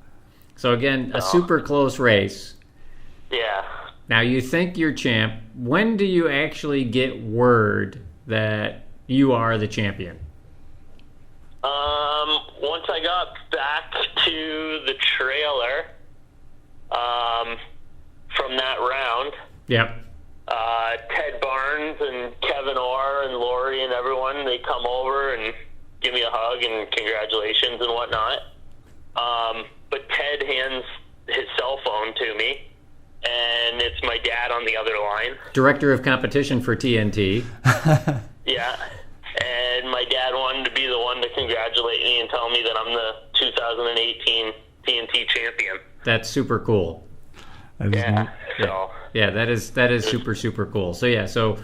So again, a super close race. Yeah. Now you think you're champ. When do you actually get word that you are the champion? Once I got back to the trailer, from that round. Yep. Ted Barnes and Kevin Orr and Lori and everyone, they come over and give me a hug and congratulations and whatnot. But Ted hands his cell phone to me and it's my dad on the other line. Director of competition for TNT. Yeah. And my dad wanted to be the one to congratulate me and tell me that I'm the 2018 TNT champion. That's super cool. Yeah. Yeah, that is super, super cool. So yeah, so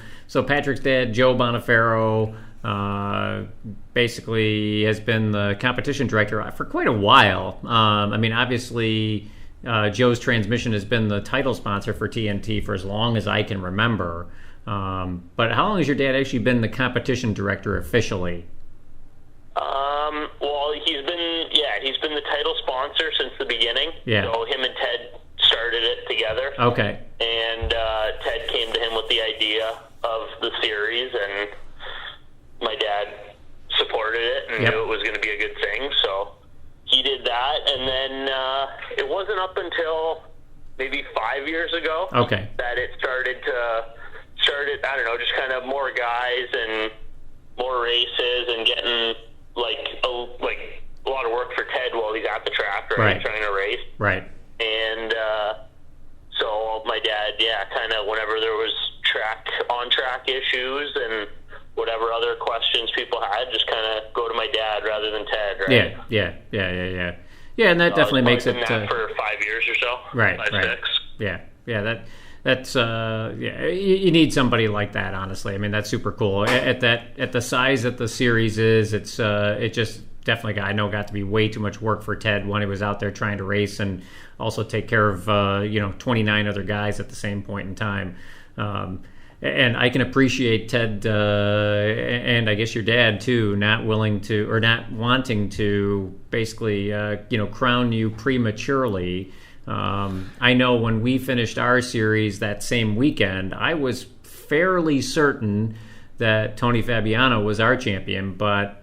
Patrick's dad, Joe Boniferro, basically has been the competition director for quite a while. I mean, obviously, Joe's Transmission has been the title sponsor for TNT for as long as I can remember. But how long has your dad actually been the competition director officially? Well, he's been the title sponsor since the beginning. Yeah. So him and Ted started it together. Okay. And Ted came to him with the idea of the series, and my dad supported it and knew it was going to be a good thing. So he did that, and then it wasn't up until maybe 5 years ago that it started, I don't know, just kind of more guys and more races and getting a lot of work for Ted while he's at the track, right? Trying to race. Right. And so my dad, kind of whenever there was on-track issues and whatever other questions people had, just kind of go to my dad rather than Ted, right? Yeah, and that definitely makes it... for 5 years or so. Right. 6. Yeah, that's you need somebody like that, honestly. I mean, that's super cool. At the size that the series is, it just definitely got to be way too much work for Ted when he was out there trying to race and also take care of 29 other guys at the same point in time. And I can appreciate Ted and I guess your dad too, not willing to or not wanting to basically crown you prematurely. I know when we finished our series that same weekend, I was fairly certain that Tony Fabiano was our champion,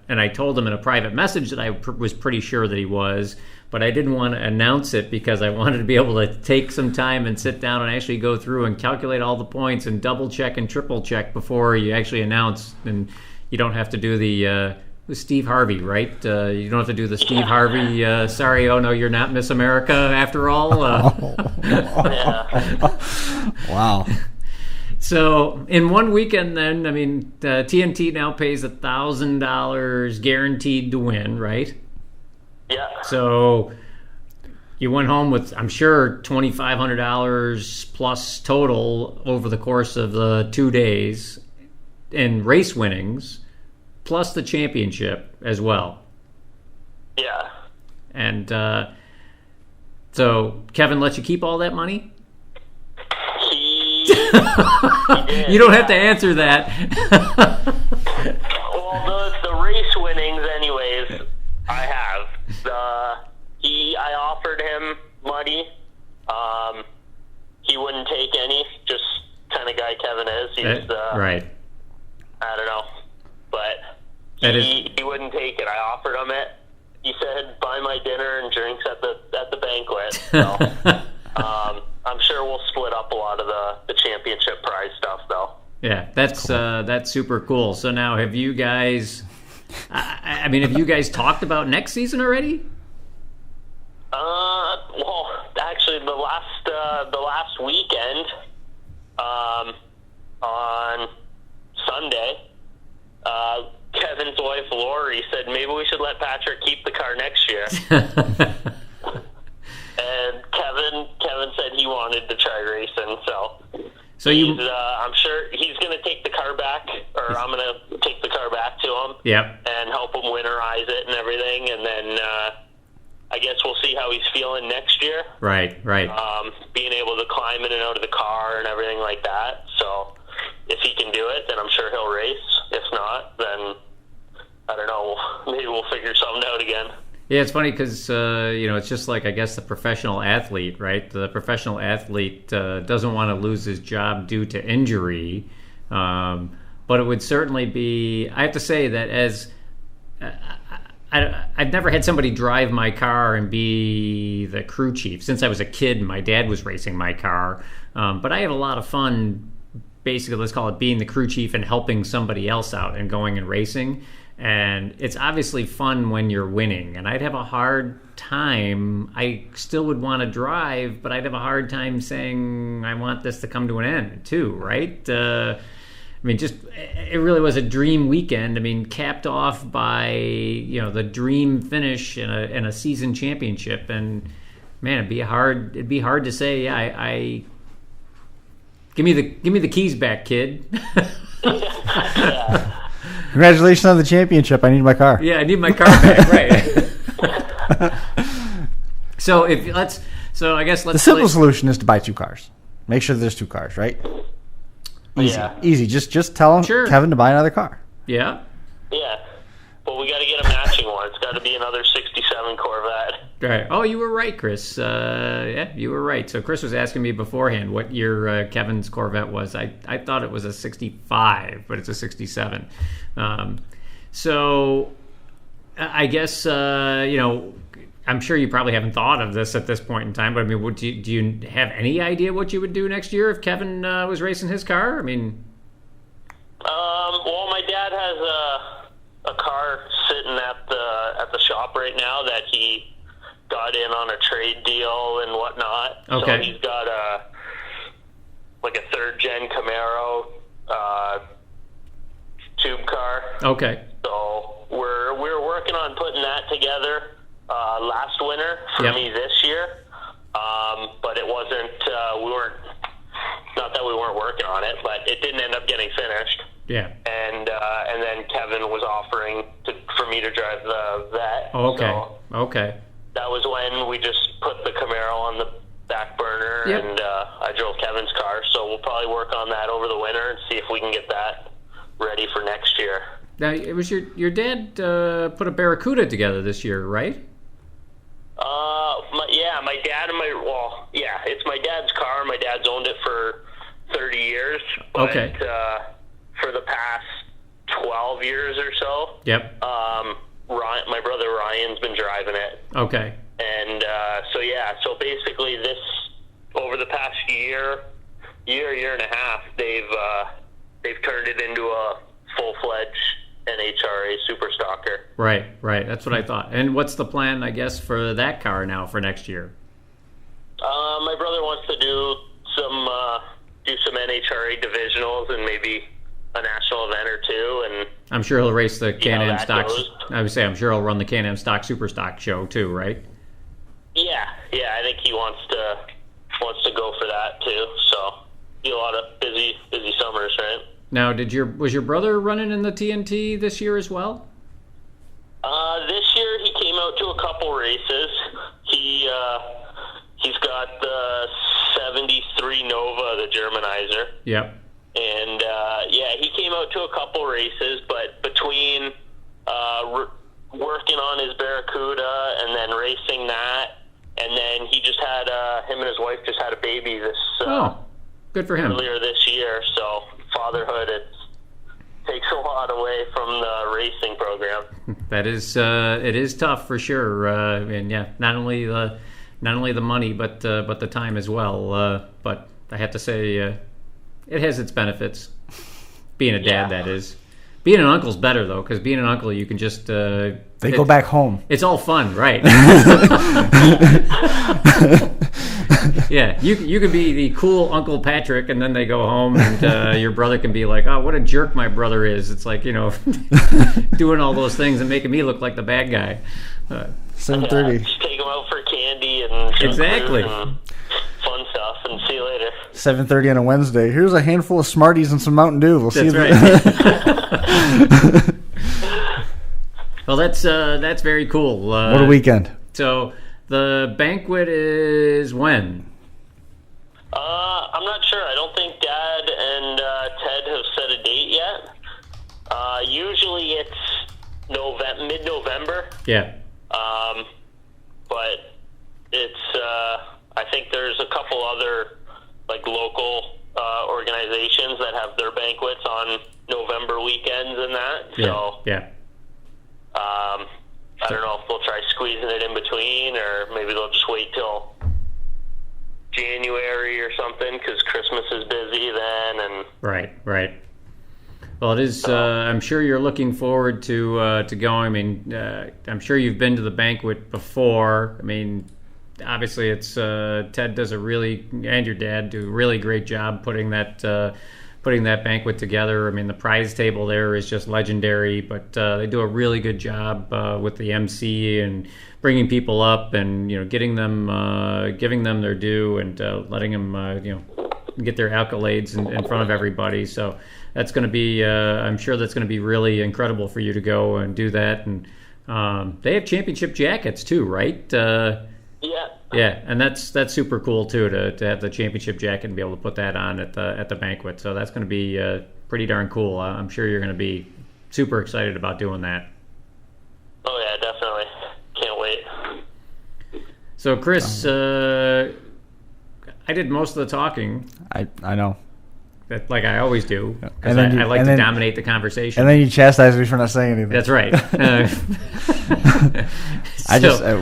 and I told him in a private message that I was pretty sure that he was, but I didn't want to announce it because I wanted to be able to take some time and sit down and actually go through and calculate all the points and double check and triple check before you actually announce. And you don't have to do the Steve Harvey, right? You don't have to do the Steve Harvey, sorry, oh no, you're not Miss America after all. Wow. So in one weekend then, I mean, TNT now pays $1,000 guaranteed to win, right? Yeah. So you went home with, I'm sure, $2,500 plus total over the course of the 2 days in race winnings, plus the championship as well. Yeah. And so Kevin let you keep all that money? He did, you don't have to answer that. Well, the race winnings anyways, I have. I offered him money. He wouldn't take any, just kind of guy Kevin is. He's right. I don't know. But he wouldn't take it. I offered him it. He said, buy my dinner and drinks at the banquet. So I'm sure we'll split up a lot of the championship prize stuff, though. Yeah, that's super cool. So now, have you guys? Have you guys talked about next season already? Well, actually, the last weekend, on Sunday, Kevin's wife Lori said maybe we should let Patrick keep the car next year. And Kevin said he wanted to try racing, so I'm sure he's going to take the car back, or I'm going to take the car back to him. Yep. And help him winterize it and everything, and then I guess we'll see how he's feeling next year. Right. Being able to climb in and out of the car and everything like that. So if he can do it, then I'm sure he'll race. If not, then I don't know. Maybe we'll figure something out again. Yeah, it's funny because, it's just like, I guess, the professional athlete, right? The professional athlete doesn't want to lose his job due to injury. But it would certainly be, I have to say that as, I've never had somebody drive my car and be the crew chief. Since I was a kid, my dad was racing my car. But I have a lot of fun, basically, let's call it being the crew chief and helping somebody else out and going and racing. And it's obviously fun when you're winning. And I'd have a hard time. I still would want to drive, but I'd have a hard time saying I want this to come to an end too, right? I mean, just it really was a dream weekend. I mean, capped off by the dream finish in a season championship. And man, it'd be hard to say. Yeah, I give me the keys back, kid. Yeah. Congratulations on the championship. I need my car. Yeah, I need my car back. Right. So I guess let's. The simple solution is to buy 2 cars. Make sure there's 2 cars, right? Easy. Just tell Kevin to buy another car. Yeah. Yeah. Well, we got to get a matching one. It's got to be another 67 Corvette. Right. Oh, you were right, Chris. Yeah, you were right. So Chris was asking me beforehand what year Kevin's Corvette was. I thought it was a 65, but it's a 67. So I guess, I'm sure you probably haven't thought of this at this point in time, but I mean, do you have any idea what you would do next year if Kevin was racing his car? I mean... Well, my dad has a car sitting at the shop right now that he got in on a trade deal and whatnot. Okay. So he's got a 3rd-gen Camaro tube car. Okay. So we're working on putting that together last winter for me this year. But it wasn't. We weren't. Not that we weren't working on it, but it didn't end up getting finished. Yeah. And then Kevin was offering for me to drive the Vet. Oh, okay. So okay. that was when we just put the Camaro on the back burner, and I drove Kevin's car. So we'll probably work on that over the winter and see if we can get that ready for next year. Now, it was your dad put a Barracuda together this year, right? My dad and it's my dad's car. My dad's owned it for 30 years. But, okay. For the past 12 years or so. Yep. My brother Ryan's been driving it. Okay. And so basically over the past year and a half, they've turned it into a full-fledged NHRA super stocker. Right. That's what I thought. And what's the plan, I guess, for that car now for next year? My brother wants to do some NHRA divisionals and maybe a national event or two, and I'm sure he'll race the Can-Am stock. goes. I would say I'm sure he'll run the Can-Am stock super stock show too, right? Yeah. I think he wants to go for that too. So be a lot of busy summers, right? Now, was your brother running in the TNT this year as well? This year he came out to a couple races. He's got the 73 Nova, the Germanizer. Yep. And he came out to a couple races, but between working on his Barracuda and then racing that, and then he just had him and his wife just had a baby good for him. earlier this year. So fatherhood, it takes a lot away from the racing program. That is, it is tough for sure. And not only the money, but the time as well. But I have to say, it has its benefits. Being a dad, that is. Being an uncle's better though, because being an uncle, you can just they go back home. It's all fun, right? Yeah, you could be the cool Uncle Patrick, and then they go home, and your brother can be like, "Oh, what a jerk my brother is!" It's like doing all those things and making me look like the bad guy. 7:30. Just take them out for candy and exactly. And fun stuff, and see you later. 7:30 on a Wednesday. Here's a handful of Smarties and some Mountain Dew. We'll see. That's right. Well, that's very cool. What a weekend! So the banquet is when? I'm not sure. I don't think Dad and Ted have set a date yet. Usually it's mid-November. Yeah. But it's I think there's a couple other local organizations that have their banquets on November weekends and that. So yeah. I don't know if they'll try squeezing it in between, or maybe they'll just wait till January or something because Christmas is busy then. And right. Well, it is. I'm sure you're looking forward to going. I mean, I'm sure you've been to the banquet before. I mean, obviously, it's Ted does and your dad do a really great job putting that banquet together. I mean, the prize table there is just legendary, but they do a really good job with the MC and bringing people up and giving them their due and letting them get their accolades in front of everybody. So that's going to be I'm sure that's going to be really incredible for you to go and do that. And they have championship jackets too, right? Yeah, and that's super cool too to have the championship jacket and be able to put that on at the banquet. So that's going to be pretty darn cool. I'm sure you're going to be super excited about doing that. Oh yeah, definitely. Can't wait. So Chris, I did most of the talking. I know. Like I always do, because I like to dominate the conversation. And then you chastise me for not saying anything. That's right.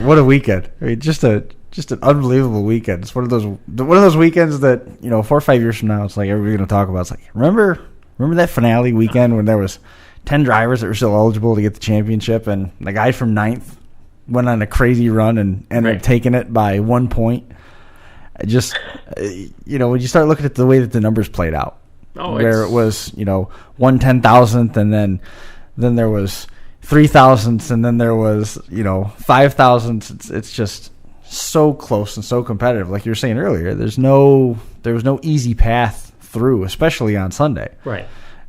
What a weekend! I mean, just an unbelievable weekend. It's one of those weekends that 4 or 5 years from now, it's like everybody's going to talk about. It's like remember that finale weekend when there was 10 drivers that were still eligible to get the championship, and the guy from 9th went on a crazy run and ended up taking it by 1 point. When you start looking at the way that the numbers played out, where it was 1/10,000th, and then there was 3,000ths, and then there was 5,000ths. It's just so close and so competitive. Like you were saying earlier, there was no easy path through, especially on Sunday. Right.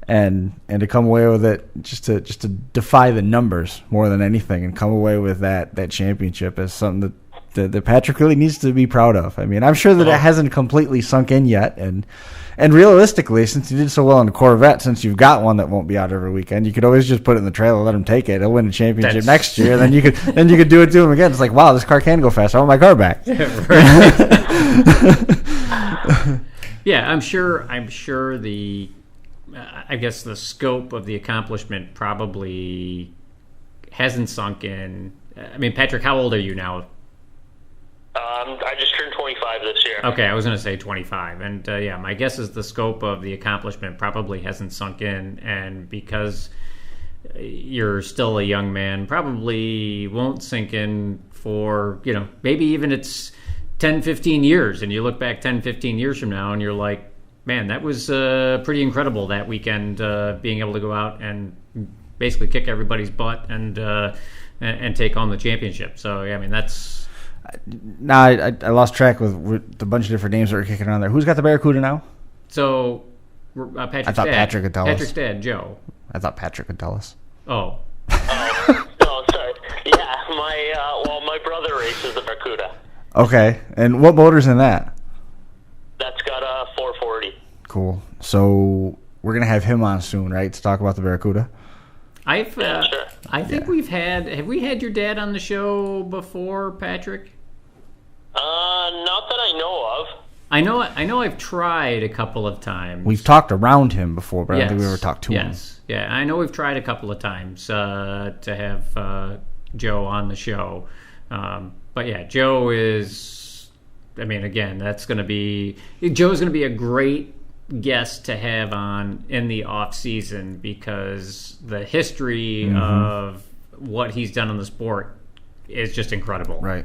And to come away with it, just to defy the numbers more than anything, and come away with that championship is something that Patrick really needs to be proud of. I mean, I'm sure that it hasn't completely sunk in yet, and realistically, since you did so well in the Corvette, since you've got one that won't be out every weekend, you could always just put it in the trailer, let him take it. He'll win a championship next year. Then you could do it to him again. It's like, wow, this car can go fast. I want my car back. Yeah, I'm sure the I guess the scope of the accomplishment probably hasn't sunk in. I mean, Patrick, how old are you now? I just turned 25 this year. Okay, I was going to say 25. And my guess is the scope of the accomplishment probably hasn't sunk in. And because you're still a young man, probably won't sink in for, maybe even it's 10, 15 years. And you look back 10, 15 years from now and you're like, man, that was pretty incredible that weekend, being able to go out and basically kick everybody's butt and take home the championship. So, yeah, I mean, that's... Now I lost track with the bunch of different names that were kicking around there. Who's got the Barracuda now? So Patrick's I thought dad. Patrick could tell us. Patrick's dad, Joe. I thought Patrick could tell us. Oh. Oh, sorry. Yeah, my brother races the Barracuda. Okay, and what motor's in that? That's got a 440. Cool. So we're gonna have him on soon, right, to talk about the Barracuda? I think have we had your dad on the show before, Patrick? Not that I know of. I know I've tried a couple of times. We've talked around him before, but I don't think we ever talked to him. Yes. Yeah, I know we've tried a couple of times to have Joe on the show. But yeah, Joe is, I mean, again, Joe's going to be a great guest to have on in the off season, because the history of what he's done in the sport is just incredible. Right.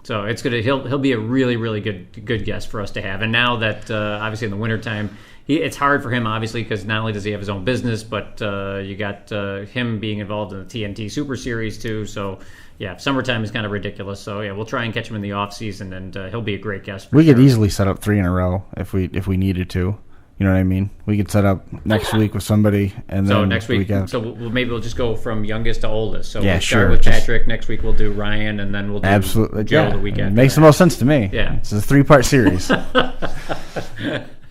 So it's gonna he'll be a really, really good guest for us to have. And now that obviously in the wintertime, it's hard for him, obviously, because not only does he have his own business, but you got him being involved in the TNT Super Series too. So yeah, summertime is kind of ridiculous. So yeah, we'll try and catch him in the off season, and he'll be a great guest. We could easily set up 3 in a row if we needed to. You know what I mean? We could set up next week with somebody, and then next week. So maybe we'll just go from youngest to oldest. So we'll start with Patrick. Next week we'll do Ryan, and then we'll do Joe the weekend. It makes the most sense to me. Yeah, it's a 3-part series. I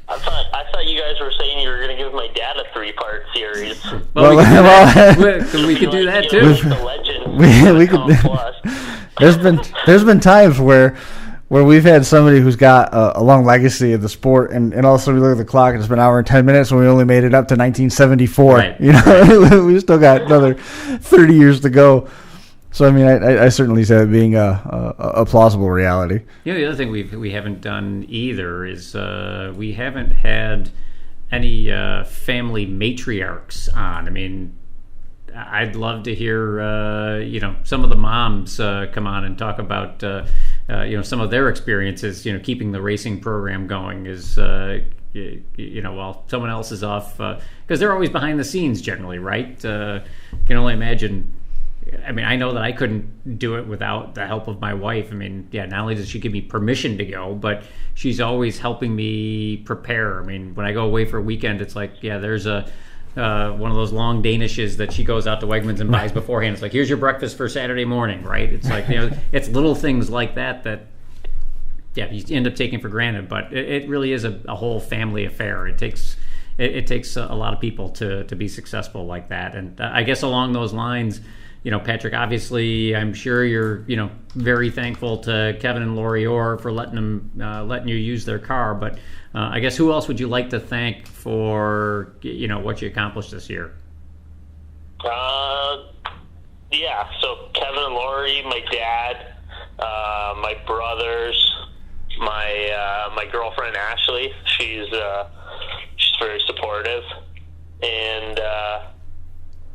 thought you guys were saying you were going to give my dad a 3-part series. We could do that too. We could. There's been times where we've had somebody who's got a long legacy of the sport, and also we look at the clock and it's been an hour and 10 minutes when we only made it up to 1974. Right. You know, we've still got another 30 years to go. So I mean, I certainly see it being a plausible reality. The other thing we haven't done either is we haven't had any family matriarchs on. I mean, I'd love to hear some of the moms come on and talk about some of their experiences. Keeping the racing program going is while someone else is off, because they're always behind the scenes generally, right? You can only imagine. I mean, I know that I couldn't do it without the help of my wife. I mean, not only does she give me permission to go, but she's always helping me prepare. I mean, when I go away for a weekend, it's like, there's one of those long Danishes that she goes out to Wegmans and buys beforehand. It's like, here's your breakfast for Saturday morning, right? It's like, it's little things like that you end up taking for granted. But it really is a whole family affair. It takes a lot of people to be successful like that. And I guess along those lines, Patrick, obviously, I'm sure you're, very thankful to Kevin and Lori Orr for letting you use their car. But I guess who else would you like to thank for, what you accomplished this year? So Kevin and Lori, my dad, my brothers, my girlfriend Ashley. She's very supportive, and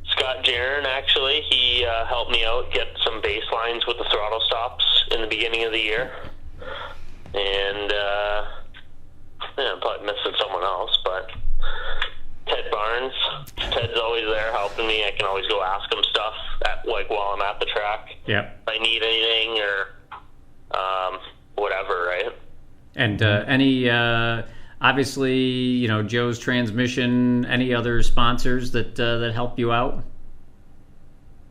Scott Jaron, actually, he helped me out get some baselines with the throttle stops in the beginning of the year. And I'm probably missing someone else, but Ted Barnes. Ted's always there helping me. I can always go ask him stuff while I'm at the track. Yep. If I need anything or whatever, right? And any obviously, Joe's Transmission, any other sponsors that help you out?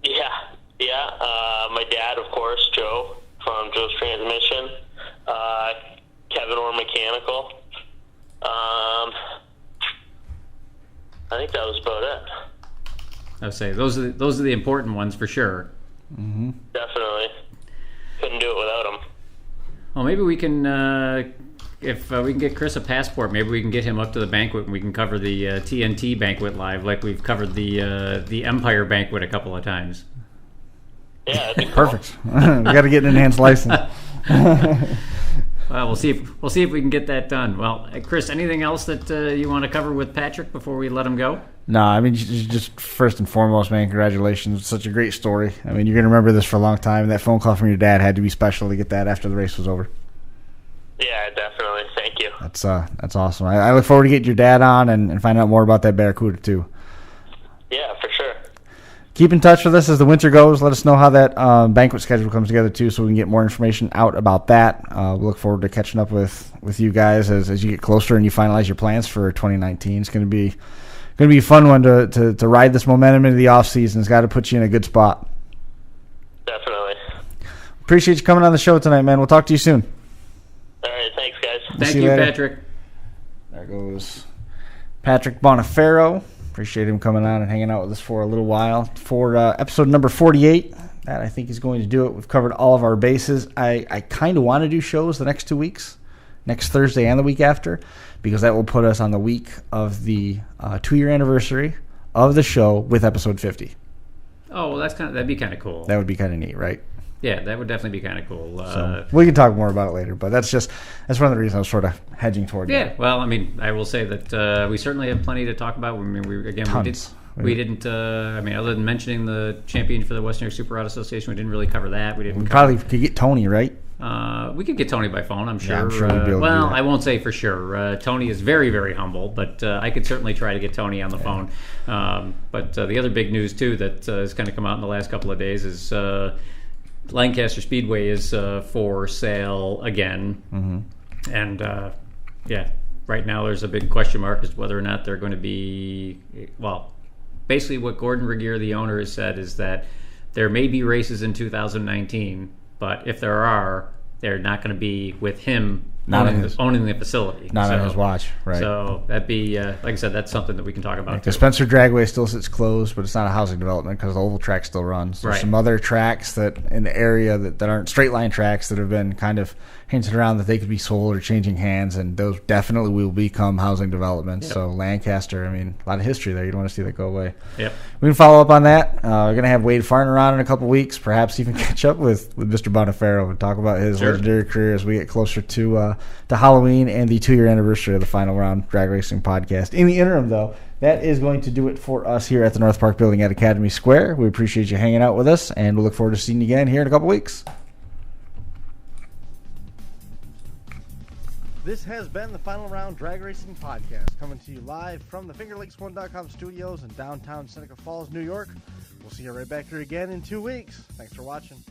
Yeah. My dad, of course, Joe from Joe's Transmission. Kevin Orr Mechanical. I think that was about it. I would say those are the important ones for sure. Mm-hmm. Definitely. Couldn't do it without them. Well, maybe we can, if we can get Chris a passport, maybe we can get him up to the banquet and we can cover the TNT banquet live, like we've covered the Empire banquet a couple of times. Yeah, that'd be cool. Perfect. We got to get an enhanced license. Well, we'll see if we can get that done. Well, Chris, anything else that you want to cover with Patrick before we let him go? No, I mean, just first and foremost, man, congratulations. It's such a great story. I mean, you're going to remember this for a long time. That phone call from your dad had to be special to get that after the race was over. Yeah, definitely. Thank you. That's awesome. I look forward to getting your dad on and find out more about that Barracuda, too. Yeah, for sure. Keep in touch with us as the winter goes. Let us know how that banquet schedule comes together, too, so we can get more information out about that. We look forward to catching up with you guys as you get closer and you finalize your plans for 2019. It's going to be a fun one to ride this momentum into the off season. It's got to put you in a good spot. Definitely. Appreciate you coming on the show tonight, man. We'll talk to you soon. All right, thanks, guys. Thank you, Patrick. There goes Patrick Boniferro. Appreciate him coming on and hanging out with us for a little while. For episode number 48, that I think is going to do it. We've covered all of our bases. I kind of want to do shows the next 2 weeks, next Thursday and the week after, because that will put us on the week of the 2-year anniversary of the show with episode 50. Oh, well, that'd be kind of cool. That would be kind of neat, right? Yeah, that would definitely be kind of cool. So we can talk more about it later, but that's one of the reasons I was sort of hedging toward that. Yeah, well, I mean, I will say that we certainly have plenty to talk about. I mean, we didn't. I mean, other than mentioning the champion for the Western Super Auto Association, we didn't really cover that. We probably could get Tony, right? We could get Tony by phone, I'm sure. Yeah, I'm sure we'd be able to do that. I won't say for sure. Tony is very, very humble, but I could certainly try to get Tony on the phone. But the other big news, too, that has kind of come out in the last couple of days is Lancaster Speedway is for sale again. Mm-hmm. And, right now there's a big question mark as to whether or not they're going to be, well, basically what Gordon Regier, the owner, has said is that there may be races in 2019, but if there are, they're not going to be with him owning the facility. Not on his watch, right. So that'd be, like I said, that's something that we can talk about. The Spencer Dragway still sits closed, but it's not a housing development because the oval track still runs. There's some other tracks that in the area that aren't straight line tracks that have been kind of hinted around that they could be sold or changing hands, and those definitely will become housing developments. Yep. So Lancaster, I mean, a lot of history there. You don't want to see that go away. Yep. We can follow up on that. We're going to have Wade Farner on in a couple weeks, perhaps even catch up with Mr. Boniferro and talk about his legendary career as we get closer to to Halloween and the 2-year anniversary of the Final Round Drag Racing Podcast. In the interim, though, that is going to do it for us here at the North Park Building at Academy Square. We appreciate you hanging out with us, and we'll look forward to seeing you again here in a couple weeks. This has been the Final Round Drag Racing Podcast, coming to you live from the FingerLakes1.com studios in downtown Seneca Falls, New York. We'll see you right back here again in 2 weeks. Thanks for watching.